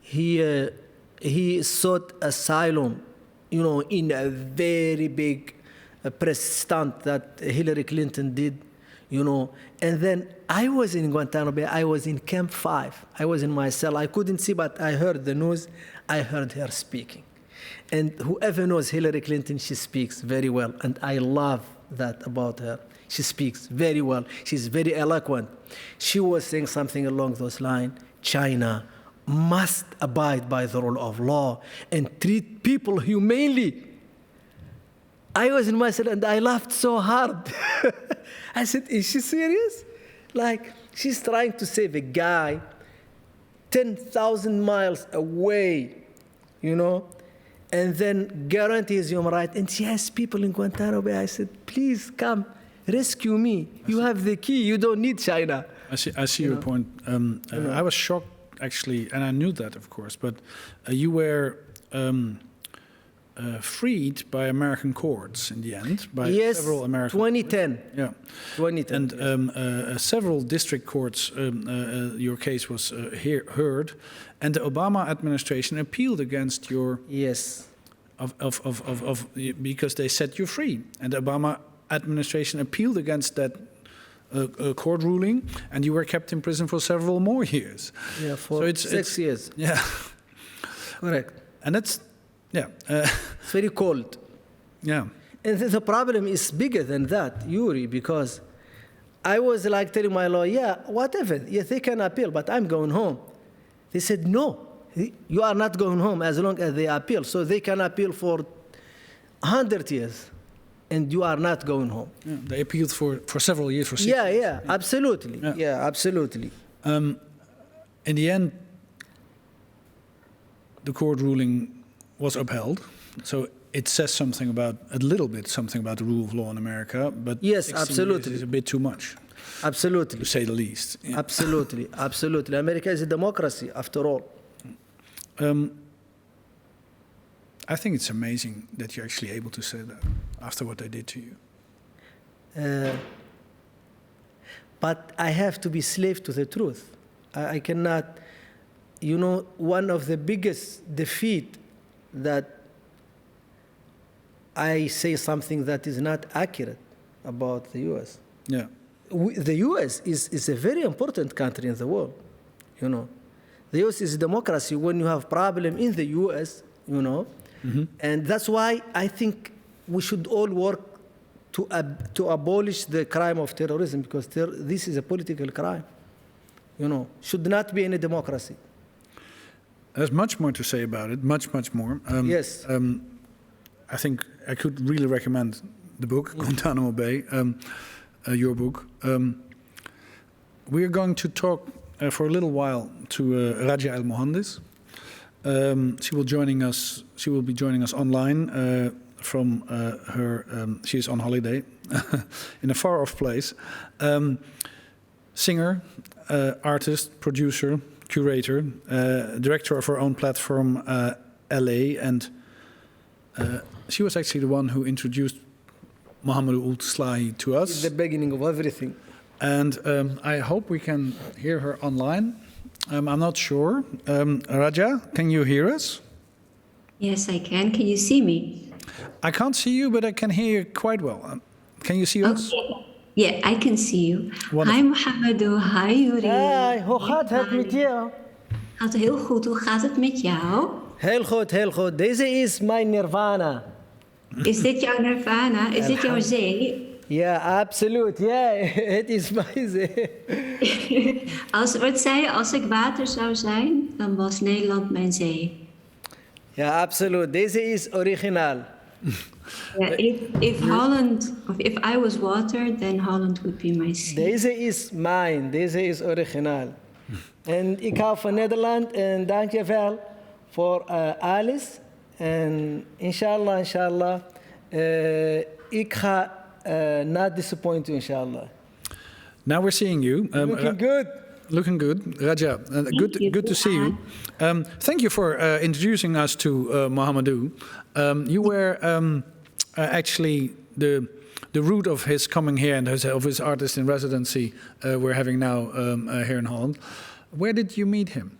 he sought asylum, in a very big press stunt that Hillary Clinton did, And then I was in Guantánamo Bay. I was in Camp 5. I was in my cell. I couldn't see, but I heard the news. I heard her speaking. And whoever knows Hillary Clinton, she speaks very well. And I love that about her. She speaks very well. She's very eloquent. She was saying something along those lines. China must abide by the rule of law and treat people humanely. I was in my cell and I laughed so hard. I said, is she serious? Like, she's trying to save a guy 10,000 miles away, and then guarantees human rights. And she has people in Guantánamo Bay. I said, please come, rescue me. You have the key. You don't need China. I see your point. I was shocked, actually, and I knew that, of course, but you were... freed by American courts in the end, by several American 2010. courts. Yeah, 2010. And several district courts, your case was heard, and the Obama administration appealed against your because they set you free, and the Obama administration appealed against that court ruling, and you were kept in prison for several more years. Yeah, for 6 years. Yeah, correct. And that's. Yeah. It's very cold. Yeah. And the problem is bigger than that, Yuri, because I was like telling my lawyer, whatever, yes, they can appeal, but I'm going home. They said, no, you are not going home as long as they appeal. So they can appeal for 100 years, and you are not going home. Yeah, they appealed for several years, for 6 years. Yeah, absolutely. Yeah, absolutely. In the end, the court ruling was upheld, so it says something about a little bit something about the rule of law in America. But yes, absolutely, is a bit too much. Absolutely, to say the least. Yeah. Absolutely, absolutely. America is a democracy, after all. I think it's amazing that you're actually able to say that after what they did to you. But I have to be slave to the truth. I cannot. One of the biggest defeat that I say something that is not accurate about the U.S. Yeah. The U.S. is a very important country in the world, The U.S. is a democracy. When you have problem in the U.S., and that's why I think we should all work to abolish the crime of terrorism, because this is a political crime, should not be in a democracy. There's much more to say about it, much more. Yes. I think I could really recommend the book, Guantánamo Bay, your book. We're going to talk for a little while to Raja El Mohandis. She will be joining us online from her. She's on holiday in a far-off place. Singer, artist, producer, curator, director of her own platform, LA, and she was actually the one who introduced Mohamedou Ould Slahi to us. It's the beginning of everything. And I hope we can hear her online. I'm not sure. Raja, can you hear us? Yes, I can. Can you see me? I can't see you, but I can hear you quite well. Can you see us? Okay. Yeah, I can see you. Wonderful. Hi Mohamedou, hi Yuri. Hi, hoe gaat het met jou? Gaat heel goed. Hoe gaat het met jou? Heel goed, heel goed. Deze is mijn nirvana. Is dit jouw nirvana? Is dit jouw zee? Ja, absoluut. Ja, het is mijn zee. Wat zei je? Als ik water zou zijn, dan was Nederland mijn zee. Ja, absoluut. Deze is originaal. Yeah, if Holland, if I was water, then Holland would be my sea. Deze is mijn. Deze is originaal. En ik hou van Nederland en dank je wel voor alles. En inshallah, ik ga not disappoint you, inshallah. Now we're seeing you. Looking good. Looking good, Raja. Good to see you. Thank you for introducing us to Mohamedou. You were actually the root of his coming here and of his artist in residency we're having now here in Holland. Where did you meet him?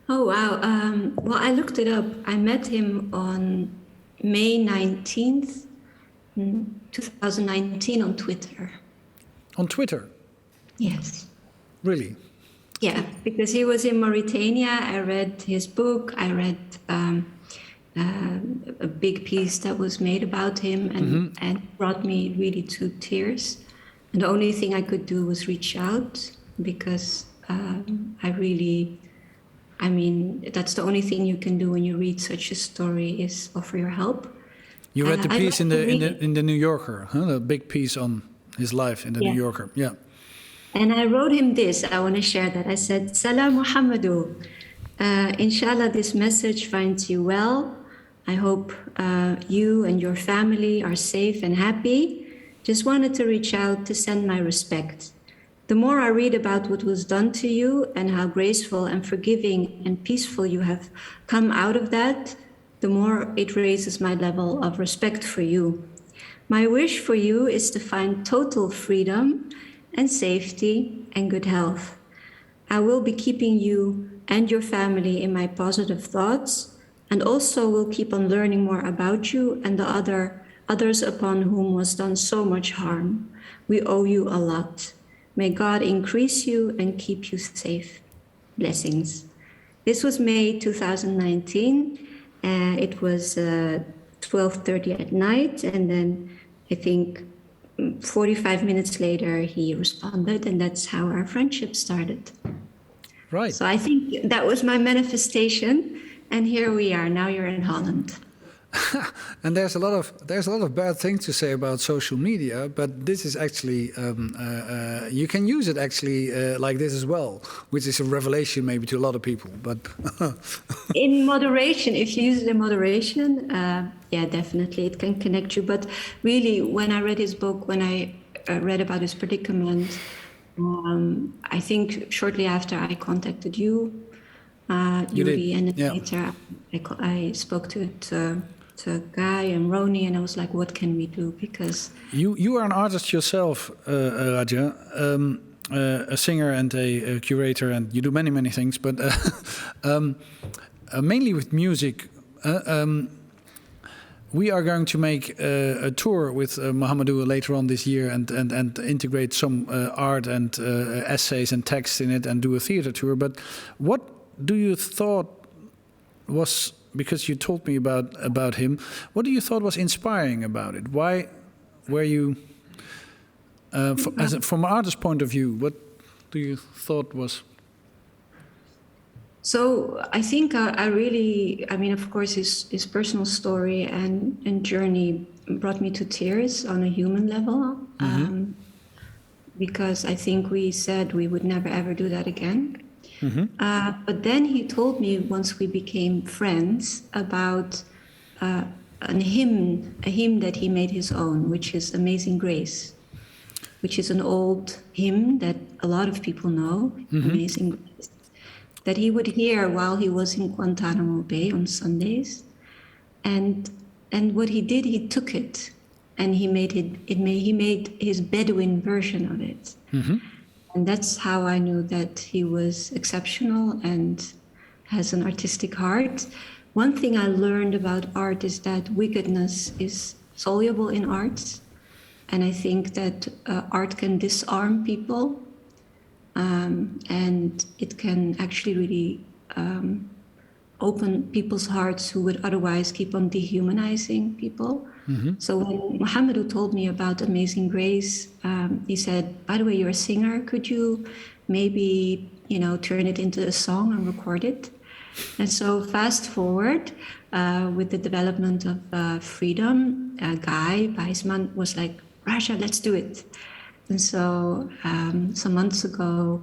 Oh, wow. Well, I looked it up. I met him on May 19th, 2019 on Twitter. On Twitter? Yes. Really? Yeah, because he was in Mauritania. I read his book. I read a big piece that was made about him and brought me really to tears. And the only thing I could do was reach out because that's the only thing you can do when you read such a story is offer your help. You read the piece in the New Yorker, huh? The big piece on his life in the New Yorker. Yeah. And I wrote him this. I want to share that. I said, Salam Mohamedou. Inshallah, this message finds you well. I hope you and your family are safe and happy. Just wanted to reach out to send my respect. The more I read about what was done to you and how graceful and forgiving and peaceful you have come out of that, the more it raises my level of respect for you. My wish for you is to find total freedom and safety and good health. I will be keeping you and your family in my positive thoughts, and also will keep on learning more about you and the others upon whom was done so much harm. We owe you a lot. May God increase you and keep you safe. Blessings. This was May 2019. It was 12:30 at night, and then I think 45 minutes later he responded, and that's how our friendship started. Right. So I think that was my manifestation, and here we are. Now you're in Holland. And there's a lot of bad things to say about social media, but this is actually you can use it actually like this as well, which is a revelation maybe to a lot of people. But in moderation, if you use it in moderation, yeah, definitely it can connect you. But really, when I read his book, when I read about his predicament, I think shortly after I contacted you, Yuri, and then later I spoke to Guy and Roni, and I was like, what can we do? Because you are an artist yourself, Raja, a singer and a curator, and you do many things, but mainly with music. We are going to make a tour with Mohamedou later on this year and integrate some art and essays and text in it and do a theater tour. But what do you thought was, because you told me about him, what do you thought was inspiring about it? Why were you, from an artist's point of view, what do you thought was? So I think I mean, of course, his personal story and journey brought me to tears on a human level, because I think we said we would never ever do that again. But then he told me once we became friends about a hymn that he made his own, which is Amazing Grace. which is an old hymn that a lot of people know, Amazing Grace, that he would hear while he was in Guantánamo Bay on Sundays. And what he did, he took it and he made his Bedouin version of it. And that's how I knew that he was exceptional and has an artistic heart. One thing I learned about art is that wickedness is soluble in arts. And I think that art can disarm people, and it can actually really open people's hearts who would otherwise keep on dehumanizing people. So when Mohamedou told me about Amazing Grace, he said, by the way, you're a singer. Could you maybe, turn it into a song and record it? And so fast forward, with the development of freedom, Guy Weisman was like, Rasha, let's do it. And so some months ago,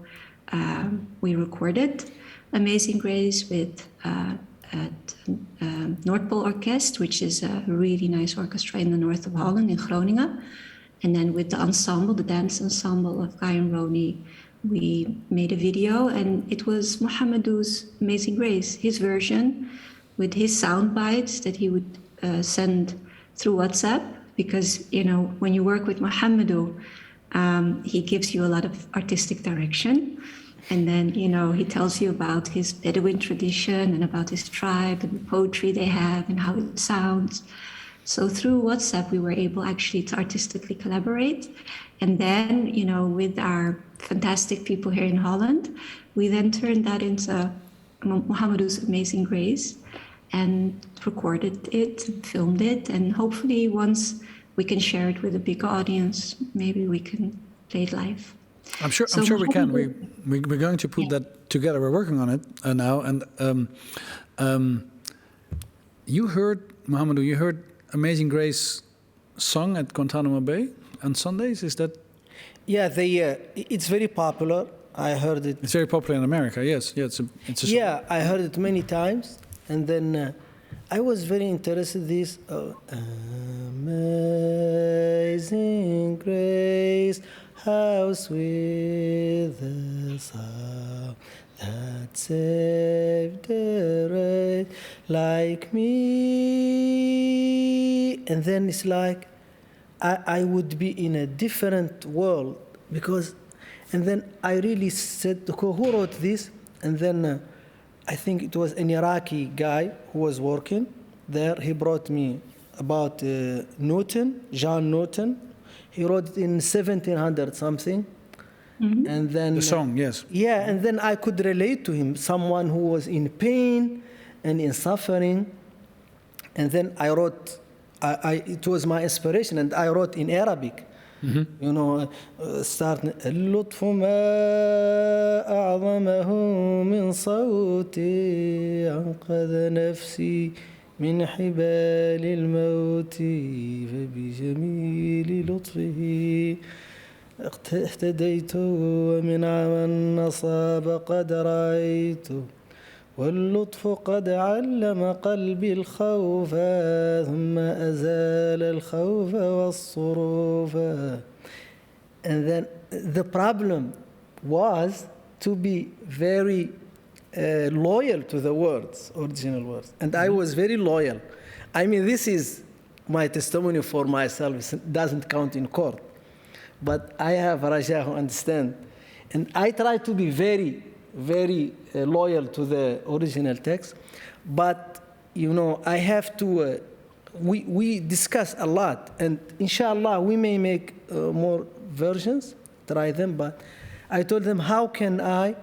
we recorded Amazing Grace with North Pole Orkest, which is a really nice orchestra in the north of Holland, in Groningen. And then with the ensemble, the dance ensemble of Guy and Roni, we made a video, and it was Mohamedou's Amazing Grace, his version, with his sound bites that he would send through WhatsApp. Because, when you work with Mohamedou, he gives you a lot of artistic direction. And then, he tells you about his Bedouin tradition and about his tribe and the poetry they have and how it sounds. So through WhatsApp, we were able actually to artistically collaborate. And then, with our fantastic people here in Holland, we then turned that into Mohamedou's Amazing Grace and recorded it, and filmed it. And hopefully once we can share it with a big audience, maybe we can play it live. I'm sure we can. We're going to put that together. We're working on it now. And you heard, Mohamedou, you heard Amazing Grace sung at Guantánamo Bay on Sundays? Is that? Yeah, it's very popular. I heard it. It's very popular in America, yes. Yeah, I heard it many times. And then I was very interested in this. Amazing Grace, how sweet the sound that saved a wretch like me. And then it's like I would be in a different world and then I really said, who wrote this? And then I think it was an Iraqi guy who was working there. He brought me about John Newton. He wrote it in 1700 something. And then the song, yes. Yeah, and then I could relate to him, someone who was in pain and in suffering. And then I wrote, it was my inspiration, and I wrote in Arabic. Starting اللطف ما أعظمه من صوتي أنقذ نفسي من حبال الموت فبجميل لطفه اهتديت ومن عمى النصاب قد رأيت واللطف قد علم قلبي الخوف ثم أزال الخوف والصروف. And then the problem was to be very loyal to the words, original words. And I was very loyal. I mean, this is my testimony for myself. It doesn't count in court. But I have Raja who understand. And I try to be very, very loyal to the original text. But, I have to, we discuss a lot. And inshallah, we may make more versions, try them. But I told them, how can I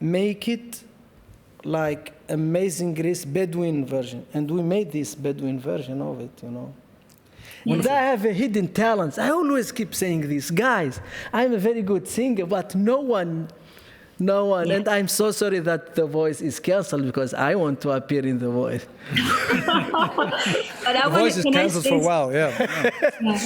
make it like Amazing Grace Bedouin version? And we made this Bedouin version of it, And I have a hidden talents. I always keep saying this. Guys, I'm a very good singer, but no one. Yeah. And I'm so sorry that The Voice is canceled because I want to appear in The Voice. The Voice is canceled for a while, yeah.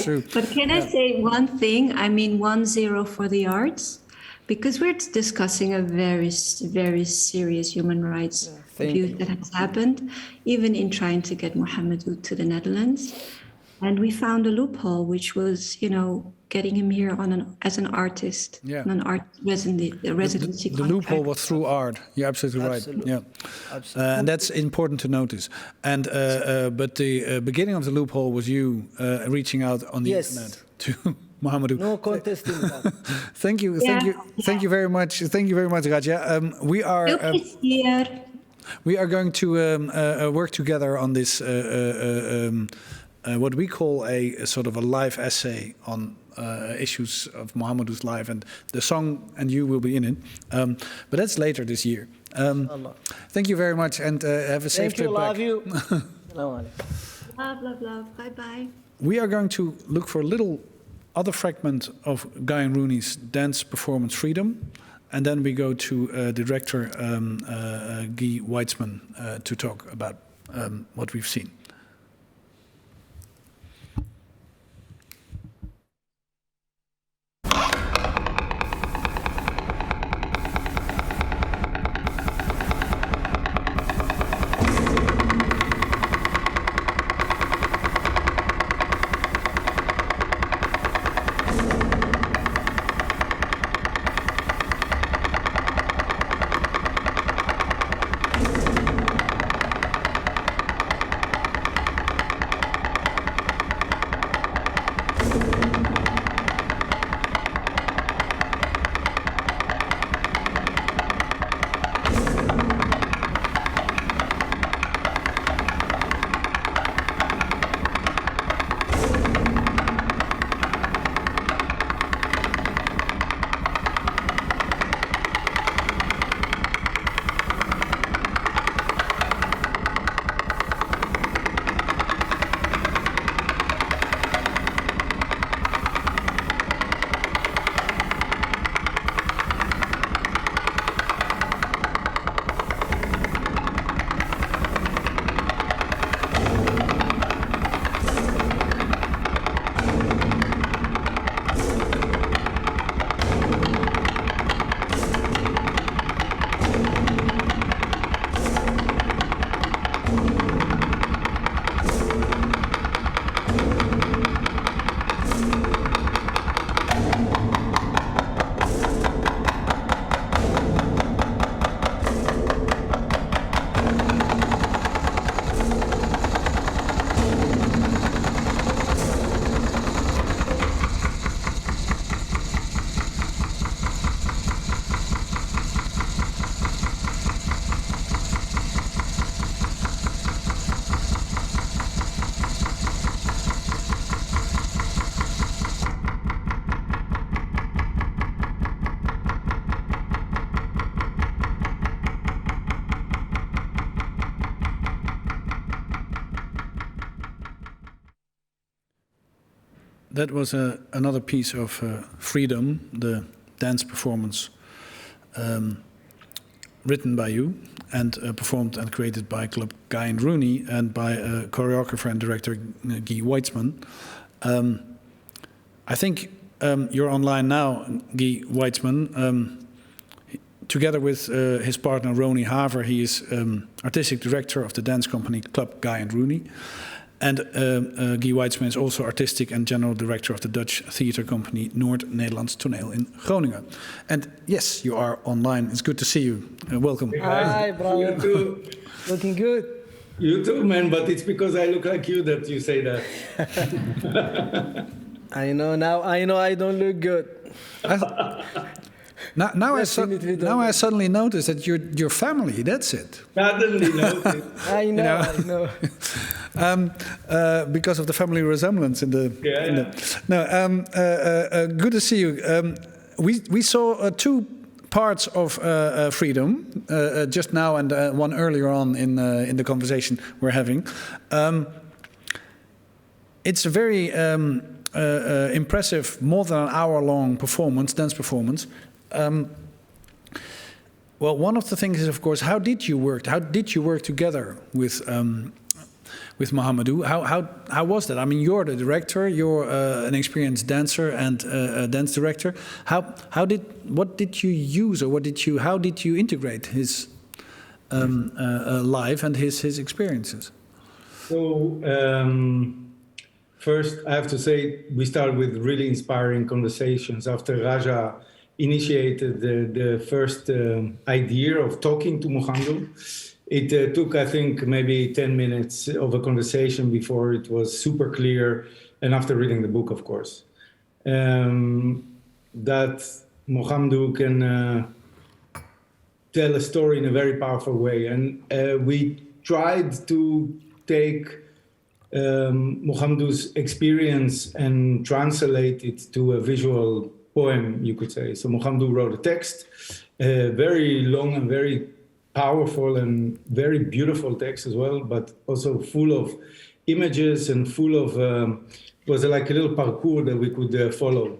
True. But can I say one thing? 1-0 for the arts. Because we're discussing a very, very serious human rights abuse that has happened, even in trying to get Mohamedou to the Netherlands. And we found a loophole, which was, getting him here as an artist, Yeah. an art residency The contract. loophole was through art. You're absolutely right. Absolutely. Yeah, Absolutely. and that's important to notice. And but the beginning of the loophole was you reaching out on the Yes. internet to Mohamedou. No contesting that. Thank you, Yeah, thank you very much. Thank you very much, Raja. Look, it's here. We are going to work together on this, what we call a sort of a live essay on issues of Mohamedou's life, and the song and you will be in it. But that's later this year. Thank you very much, and have a safe Thank you, trip back. love you. Assalamu alaikum. Love, love, love. Bye-bye. We are going to look for a little other fragment of Guy and Rooney's dance performance Freedom. And then we go to the director, Guy Weitzman, to talk about what we've seen. That was another piece of Freedom, the dance performance written by you and performed and created by Club Guy and Rooney and by choreographer and director Guy Weitzman. I think you're online now, Guy Weitzman. Together with his partner Ronnie Haver, he is artistic director of the dance company Club Guy and Rooney. And Guy Weitzman is also artistic and general director of the Dutch theater company Noord-Nederlands Toneel in Groningen. And yes, you are online. It's good to see you. Welcome. Hi, bro. You too. Looking good. You too, man. But it's because I look like you that you say that. I know now. I know I don't look good. Now I suddenly notice that you're family. That's it. Suddenly noticed. I know. I know. Because of the family resemblance in the. Good to see you. We saw two parts of Freedom just now and one earlier on in the conversation we're having. It's a very impressive, more than an hour-long dance performance. Well, one of the things is, of course, how did you work? How did you work together with Mohamedou? How was that? I mean, you're the director. You're an experienced dancer and a dance director. What did you use, or how did you integrate his life and his experiences? So First, I have to say we started with really inspiring conversations after Raja initiated the first idea of talking to Mohamedou. It took, I think, maybe 10 minutes of a conversation before it was super clear, and after reading the book, of course, that Mohamedou can tell a story in a very powerful way. And we tried to take Mohamedou's experience and translate it to a visual poem, you could say. So Mohamedou wrote a text, a very long and very powerful and very beautiful text as well, but also full of images and full of, was like a little parkour that we could follow.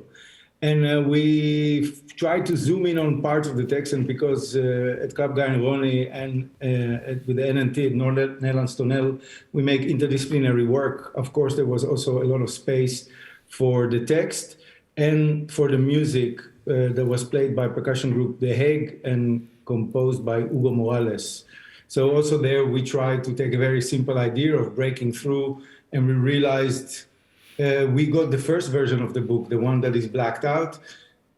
And we tried to zoom in on parts of the text, and because at Club Guy and Ronnie and with the NNT at Nederlands Toneel, we make interdisciplinary work. Of course, there was also a lot of space for the text and for the music that was played by percussion group The Hague and composed by Hugo Morales. So also there we tried to take a very simple idea of breaking through, and we realized we got the first version of the book, the one that is blacked out,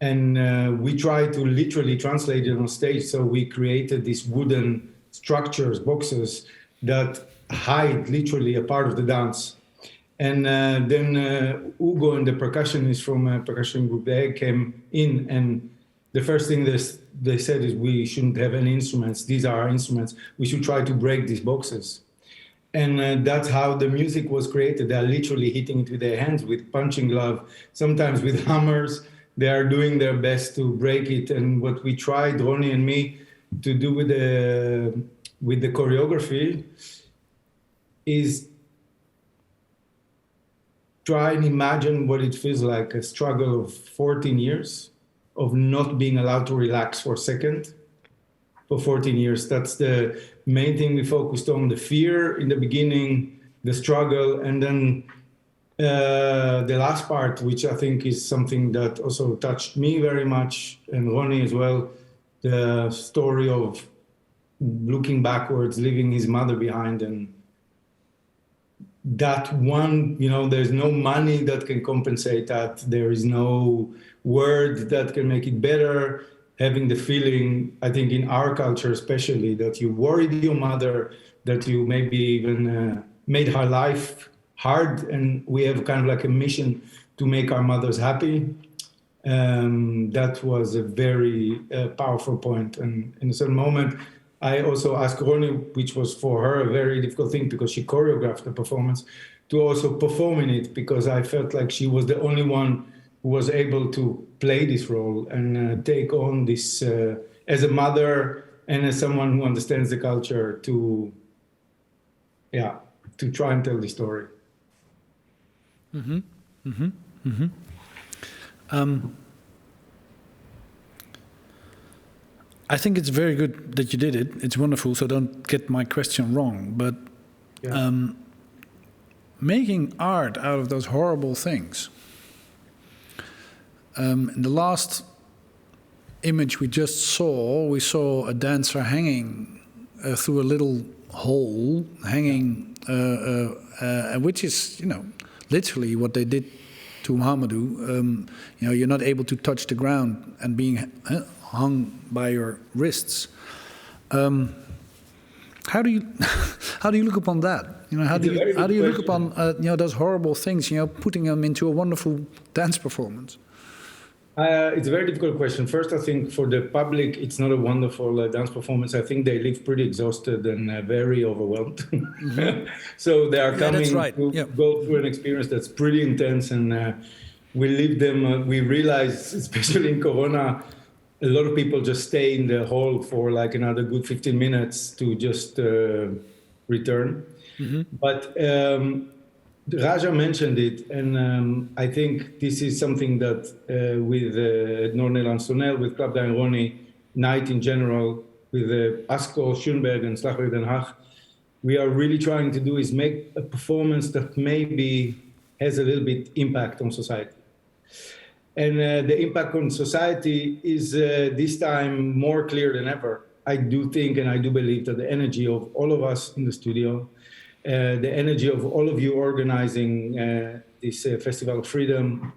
and we tried to literally translate it on stage. So we created these wooden structures, boxes, that hide literally a part of the dance. And then Hugo and the percussionist from percussion group The Egg came in, and the first thing they said is we shouldn't have any instruments. These are our instruments. We should try to break these boxes. And that's how the music was created. They're literally hitting it with their hands, with punching glove, sometimes with hammers. They are doing their best to break it. And what we tried, Ronnie and me, to do with the choreography is try and imagine what it feels like, a struggle of 14 years of not being allowed to relax for a second. For 14 years, that's the main thing we focused on, the fear in the beginning, the struggle, and then the last part, which I think is something that also touched me very much, and Ronnie as well, the story of looking backwards, leaving his mother behind, and that one, there's no money that can compensate that. There is no word that can make it better. Having the feeling, I think in our culture especially, that you worried your mother, that you maybe even made her life hard, and we have kind of like a mission to make our mothers happy. That was a very powerful point. And in a certain moment, I also asked Ronnie, which was for her a very difficult thing because she choreographed the performance, to also perform in it, because I felt like she was the only one who was able to play this role and take on this as a mother and as someone who understands the culture to try and tell the story. Mm-hmm. Mm-hmm. Mm-hmm. I think it's very good that you did it. It's wonderful, so don't get my question wrong. But making art out of those horrible things. In the last image we just saw, we saw a dancer hanging through a little hole, hanging, which is, literally what they did to Mohamedou. You're not able to touch the ground and being hung by your wrists. How do you look upon that? How do you look upon those horrible things? Putting them into a wonderful dance performance. It's a very difficult question. First, I think for the public, it's not a wonderful dance performance. I think they leave pretty exhausted and very overwhelmed. Mm-hmm. So they are coming to go through an experience that's pretty intense, and we leave them. We realize, especially in Corona, a lot of people just stay in the hall for like another good 15 minutes to just return. Mm-hmm. But Raja mentioned it, and I think this is something that with Nederlands Toneel, with Club Guy and Ronnie, Night in general, with Asko, Schoenberg and Slagwerk Den Haag, we are really trying to do is make a performance that maybe has a little bit impact on society. And the impact on society is this time more clear than ever. I do think and I do believe that the energy of all of us in the studio the energy of all of you organizing this Festival of Freedom.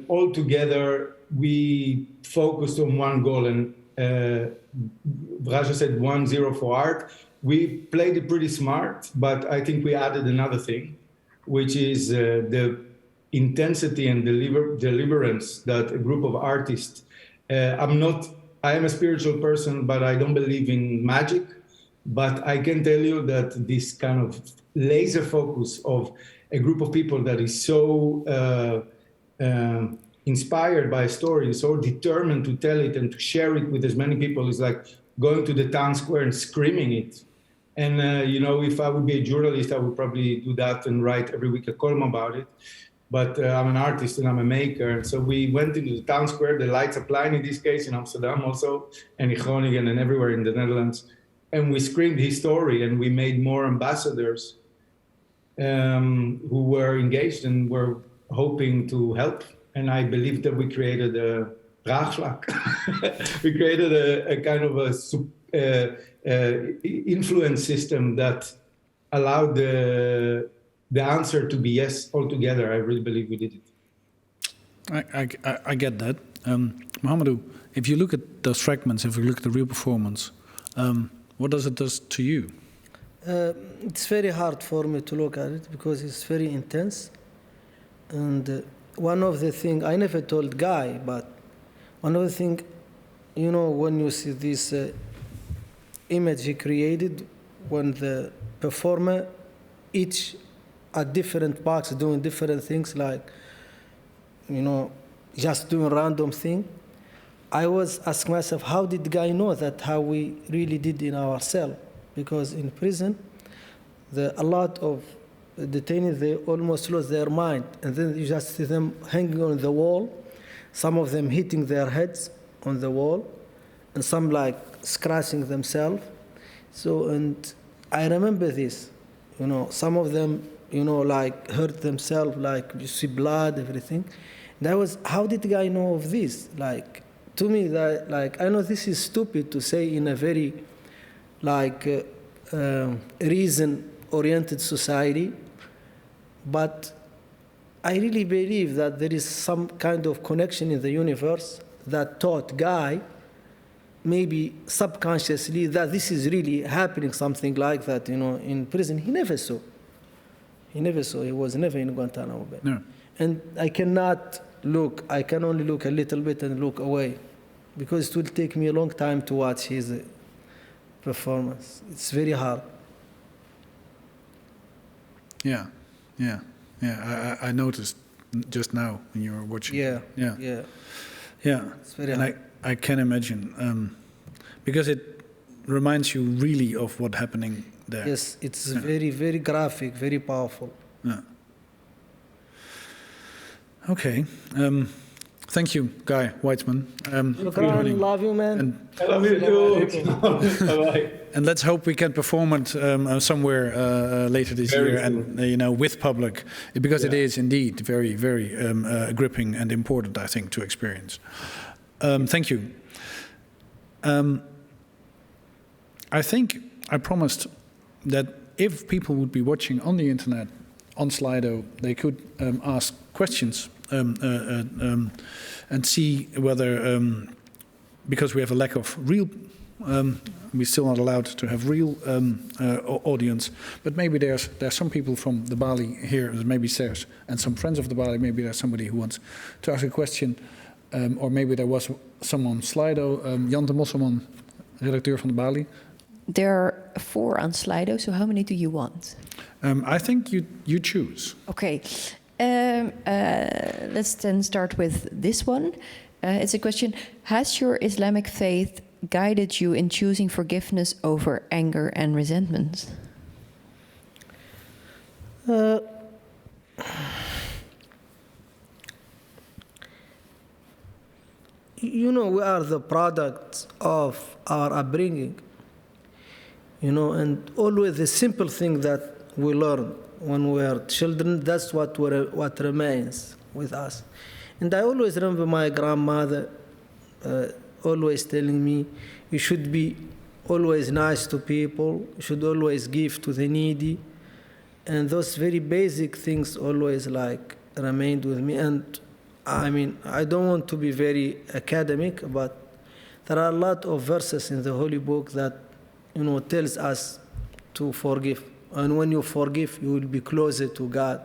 All together, we focused on one goal, and Raja said 1-0 for art. We played it pretty smart, but I think we added another thing, which is the intensity and deliverance that a group of artists. I am a spiritual person, but I don't believe in magic. But I can tell you that this kind of laser focus of a group of people that is so inspired by a story, so determined to tell it and to share it with as many people, is like going to the town square and screaming it. And, if I would be a journalist, I would probably do that and write every week a column about it. But I'm an artist and I'm a maker. And so we went into the town square, the Leidseplein in this case, in Amsterdam also, and in Groningen and everywhere in the Netherlands. And we screamed his story, and we made more ambassadors who were engaged and were hoping to help. And I believe that we created a draagvlak. We created a kind of influence system that allowed the answer to be yes altogether. I really believe we did it. I get that. Mohamedou, if you look at those fragments, if you look at the real performance, what does it do to you? It's very hard for me to look at it because it's very intense. And one of the things, I never told Guy, but one of the things, when you see this image he created, when the performer, each at different parts doing different things, like, just doing random thing, I was asking myself, how did Guy know that how we really did in our cell? Because in prison, a lot of detainees, they almost lose their mind. And then you just see them hanging on the wall, some of them hitting their heads on the wall, and some like scratching themselves. So, and I remember this, some of them, like hurt themselves, like you see blood, everything. That was, how did the guy know of this? Like, to me, that, like, I know this is stupid to say in a very, like, reason-oriented society, but I really believe that there is some kind of connection in the universe that taught Guy, maybe subconsciously, that this is really happening, something like that, in prison. He never saw. He was never in Guantánamo Bay. No. And I cannot look, I can only look a little bit and look away, because it will take me a long time to watch his performance. It's very hard. Yeah. I noticed just now when you were watching. Yeah. It's very hard. I can imagine, because it reminds you really of what's happening there. Yes, it's very, very graphic, very powerful. Yeah. Okay. Thank you, Guy Weitzman. Love you, man. I love you too. Bye-bye. And let's hope we can perform it somewhere later this year, soon. and with public, because it is indeed very, very gripping and important, I think, to experience. Thank you. I think I promised that if people would be watching on the internet, on Slido, they could ask questions and see whether, because we have a lack of real, we're still not allowed to have real audience, but maybe there's some people from the Bali here, maybe there's, and some friends of the Bali, maybe there's somebody who wants to ask a question, or maybe there was someone on Slido, Jan de Mosselman, redacteur van de Bali. There are 4 on Slido, so how many do you want? I think you choose. Okay. Let's then start with this one. It's a question. Has your Islamic faith guided you in choosing forgiveness over anger and resentment? We are the product of our upbringing. And always the simple thing that we learn when we are children, that's what remains with us. And I always remember my grandmother always telling me, you should be always nice to people, you should always give to the needy, And those very basic things always like remained with me. And I mean, I don't want to be very academic, but there are a lot of verses in the Holy Book that, tells us to forgive. And when you forgive, you will be closer to God,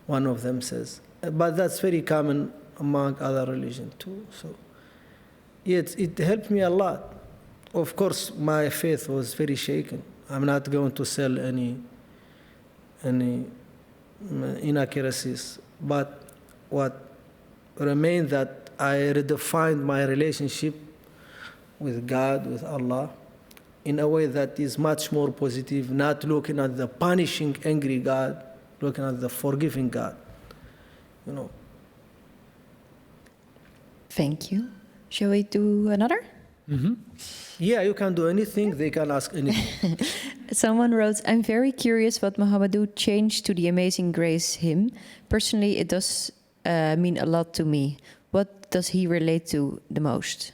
one of them says. But that's very common among other religions too. So it helped me a lot. Of course, my faith was very shaken. I'm not going to sell any inaccuracies. But what remained, that I redefined my relationship with God, with Allah, in a way that is much more positive, not looking at the punishing, angry God, looking at the forgiving God. Thank you. Shall we do another? Mm-hmm. Yeah, you can do anything. They can ask anything. Someone wrote, I'm very curious what Mohamedou changed to the Amazing Grace hymn. Personally, it does mean a lot to me. What does he relate to the most?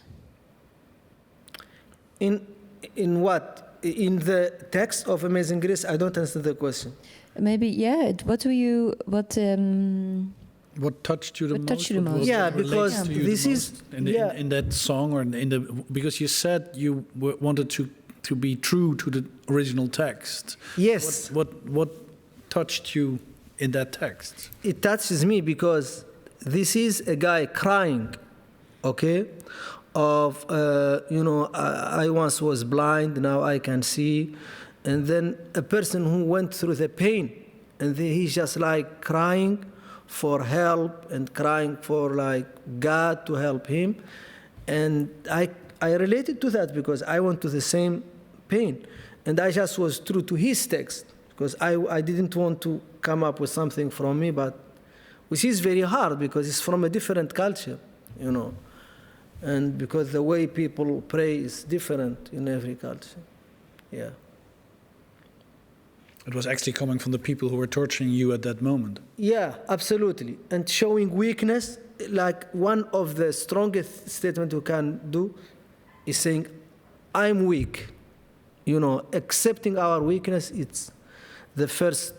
In what? In the text of Amazing Grace? I don't answer the question. Maybe, yeah. What touched you the most? Touched you the most? Yeah, because this is in that song, or because you said you wanted to be true to the original text. Yes. What touched you in that text? It touches me because this is a guy crying, okay? I once was blind, now I can see. And then a person who went through the pain, and he's just like crying for help and crying for like God to help him. And I related to that because I went to the same pain. And I just was true to his text because I didn't want to come up with something from me, but which is very hard because it's from a different culture, and because the way people pray is different in every culture. Yeah. It was actually coming from the people who were torturing you at that moment. Yeah, absolutely. And showing weakness, like one of the strongest statements you can do is saying, I'm weak. Accepting our weakness, it's the first,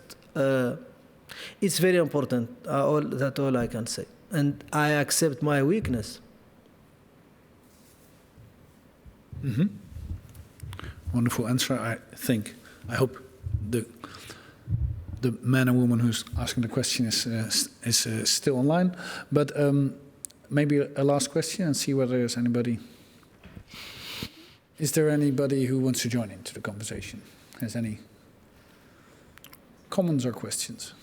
it's very important. That's all I can say. And I accept my weakness. Mm-hmm. Wonderful answer, I think. I hope the man and woman who's asking the question is still online. But maybe a last question and see whether there's anybody. Is there anybody who wants to join into the conversation? Has any comments or questions?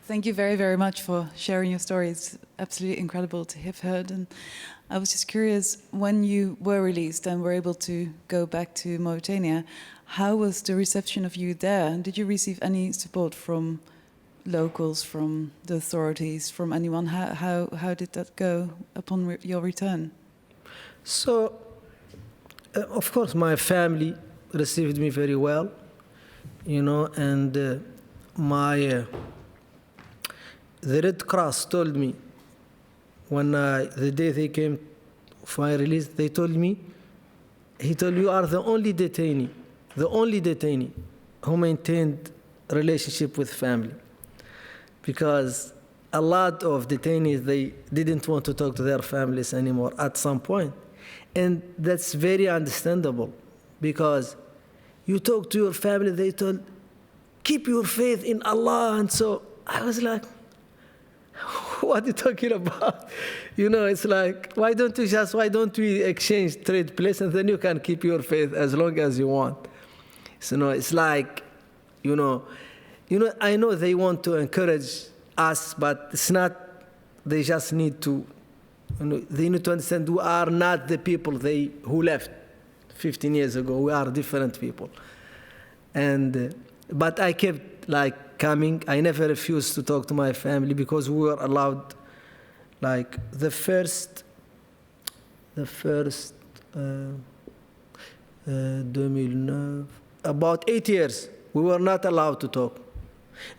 Thank you very, very much for sharing your story. It's absolutely incredible to have heard. And I was just curious, when you were released and were able to go back to Mauritania, how was the reception of you there? Did you receive any support from locals, from the authorities, from anyone? How did that go upon your return? So, of course, my family received me very well, and the Red Cross told me the day they came for my release, he told, you are the only detainee who maintained relationship with family. Because a lot of detainees, they didn't want to talk to their families anymore at some point. And that's very understandable because you talk to your family, they told, keep your faith in Allah. And so I was like, what are you talking about? It's like, why don't we exchange trade places and then you can keep your faith as long as you want. So, it's like, I know they want to encourage us, but it's not, they just need to, they need to understand we are not the people who left 15 years ago. We are different people. And, but I kept coming. I never refused to talk to my family because we were allowed, the first 2009, about 8 years, we were not allowed to talk.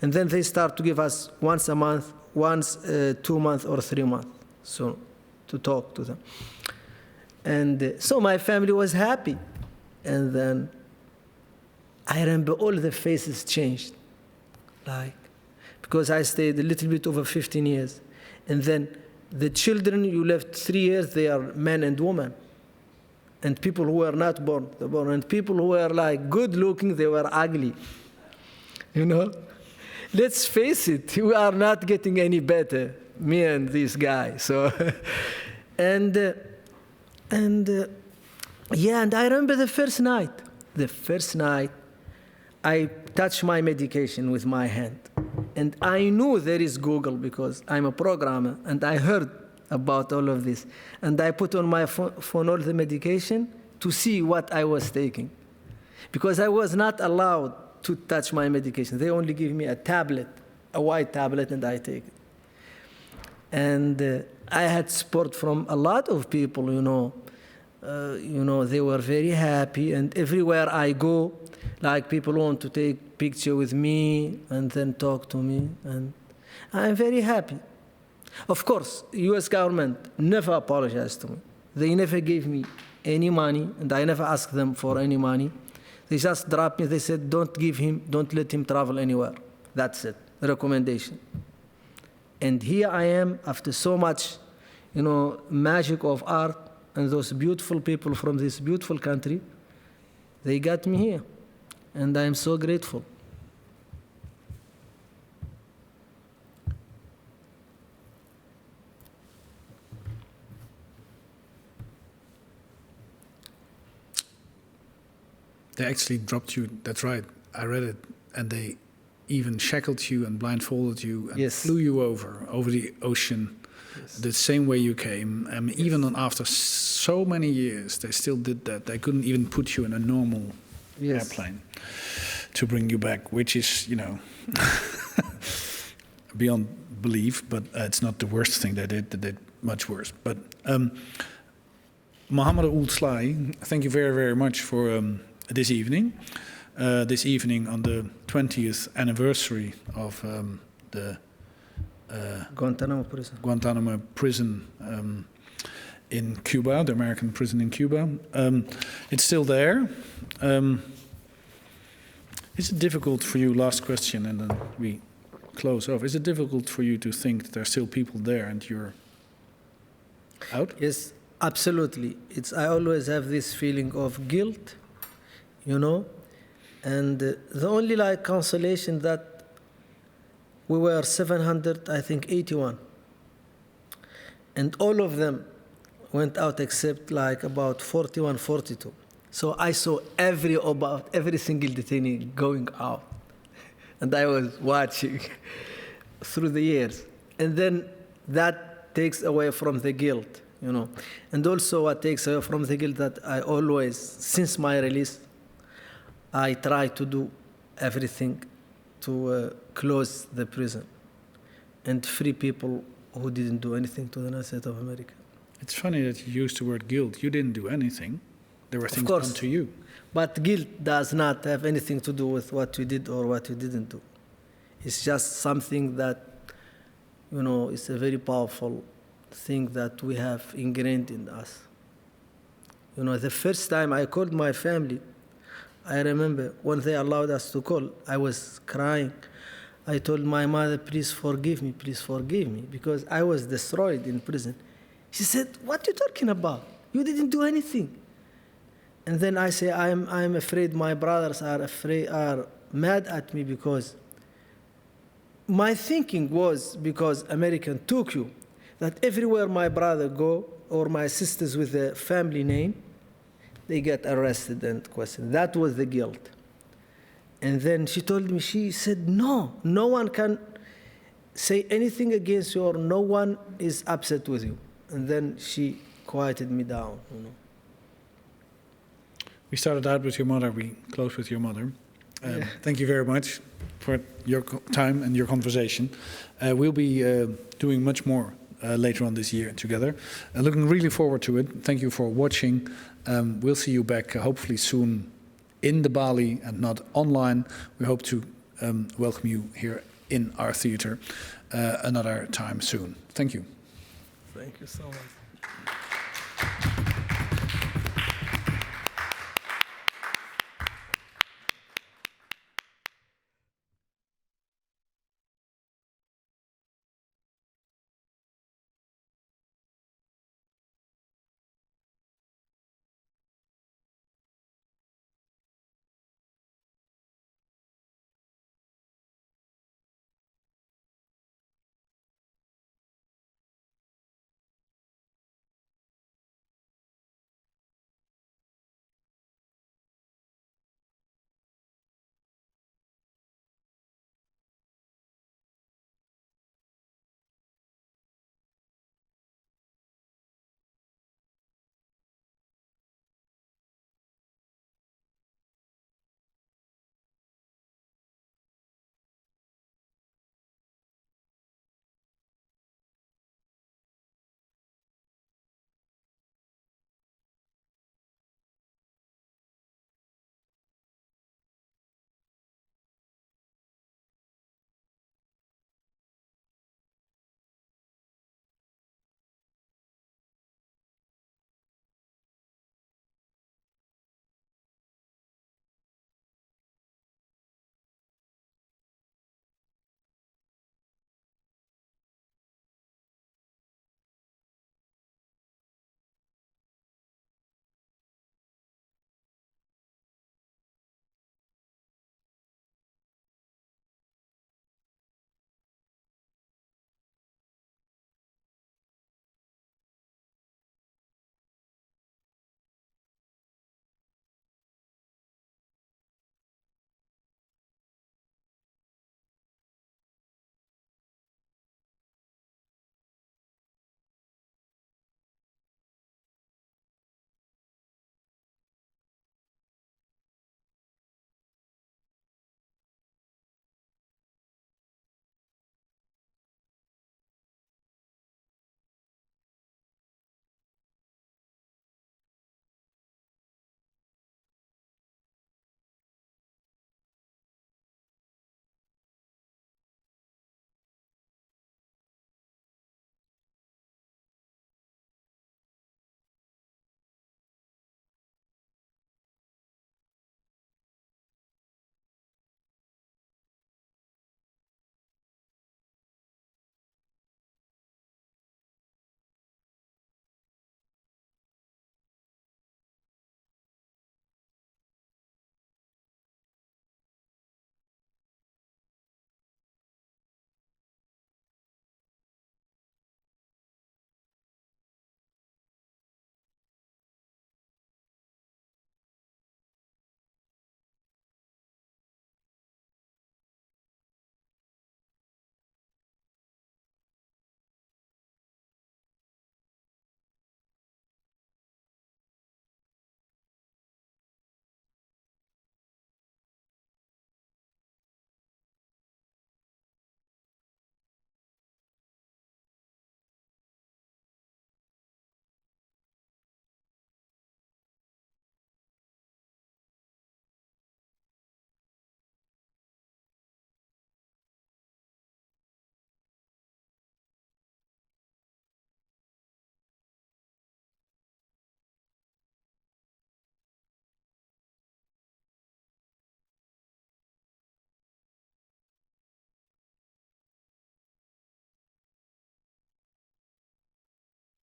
And then they start to give us once a month, 2 months or 3 months, so to talk to them. And so my family was happy. And then I remember all the faces changed. Like, because I stayed a little bit over 15 years. And then the children you left 3 years, they are men and women. And people who were not born, they're born. And people who were like good looking, they were ugly. You know? Let's face it, we are not getting any better, me and this guy. So, and I remember the first night. The first night, I touched my medication with my hand. And I knew there is Google because I'm a programmer, and I heard about all of this. And I put on my phone all the medication to see what I was taking. Because I was not allowed to touch my medication. They only give me a tablet, a white tablet, and I take it. And I had support from a lot of people, they were very happy. And everywhere I go, like people want to take picture with me and then talk to me. And I'm very happy. Of course, U.S. government never apologized to me. They never gave me any money, and I never asked them for any money. They just dropped me. They said, don't let him travel anywhere. That's it, the recommendation. And here I am, after so much, magic of art, and those beautiful people from this beautiful country, they got me here. And I'm so grateful. They actually dropped you, that's right, I read it, and they even shackled you and blindfolded you and flew you over the ocean, the same way you came. Even after so many years, they still did that. They couldn't even put you in a normal airplane to bring you back, which is, beyond belief, but it's not the worst thing they did. They did much worse. But Mohamedou Ould Slahi, thank you very, very much for this evening. This evening on the 20th anniversary of the Guantánamo prison in Cuba, the American prison in Cuba. It's still there. Is it difficult for you, last question, and then we close off. Is it difficult for you to think that there are still people there and you're out? Yes, absolutely. I always have this feeling of guilt, and the only consolation that we were 781, and all of them went out except about 41, 42. So I saw every single detainee going out, and I was watching through the years. And then that takes away from the guilt, And also what takes away from the guilt that I always, since my release, I try to do everything to close the prison and free people who didn't do anything to the United States of America. It's funny that you used the word guilt. You didn't do anything. There were things done to you. But guilt does not have anything to do with what you did or what you didn't do. It's just something that, is a very powerful thing that we have ingrained in us. The first time I called my family, I remember when they allowed us to call, I was crying. I told my mother, please forgive me, because I was destroyed in prison. She said, what are you talking about? You didn't do anything. And then I say, I'm afraid my brothers are mad at me because my thinking was because American took you, that everywhere my brother go or my sisters with a family name, they get arrested and questioned. That was the guilt. And then she told me, she said, no one can say anything against you or no one is upset with you. And then she quieted me down, We started out with your mother, we close with your mother. Thank you very much for your time and your conversation. We'll be doing much more later on this year together. Looking really forward to it. Thank you for watching. We'll see you back hopefully soon in the Bali and not online. We hope to welcome you here in our theater another time soon. Thank you. Thank you so much.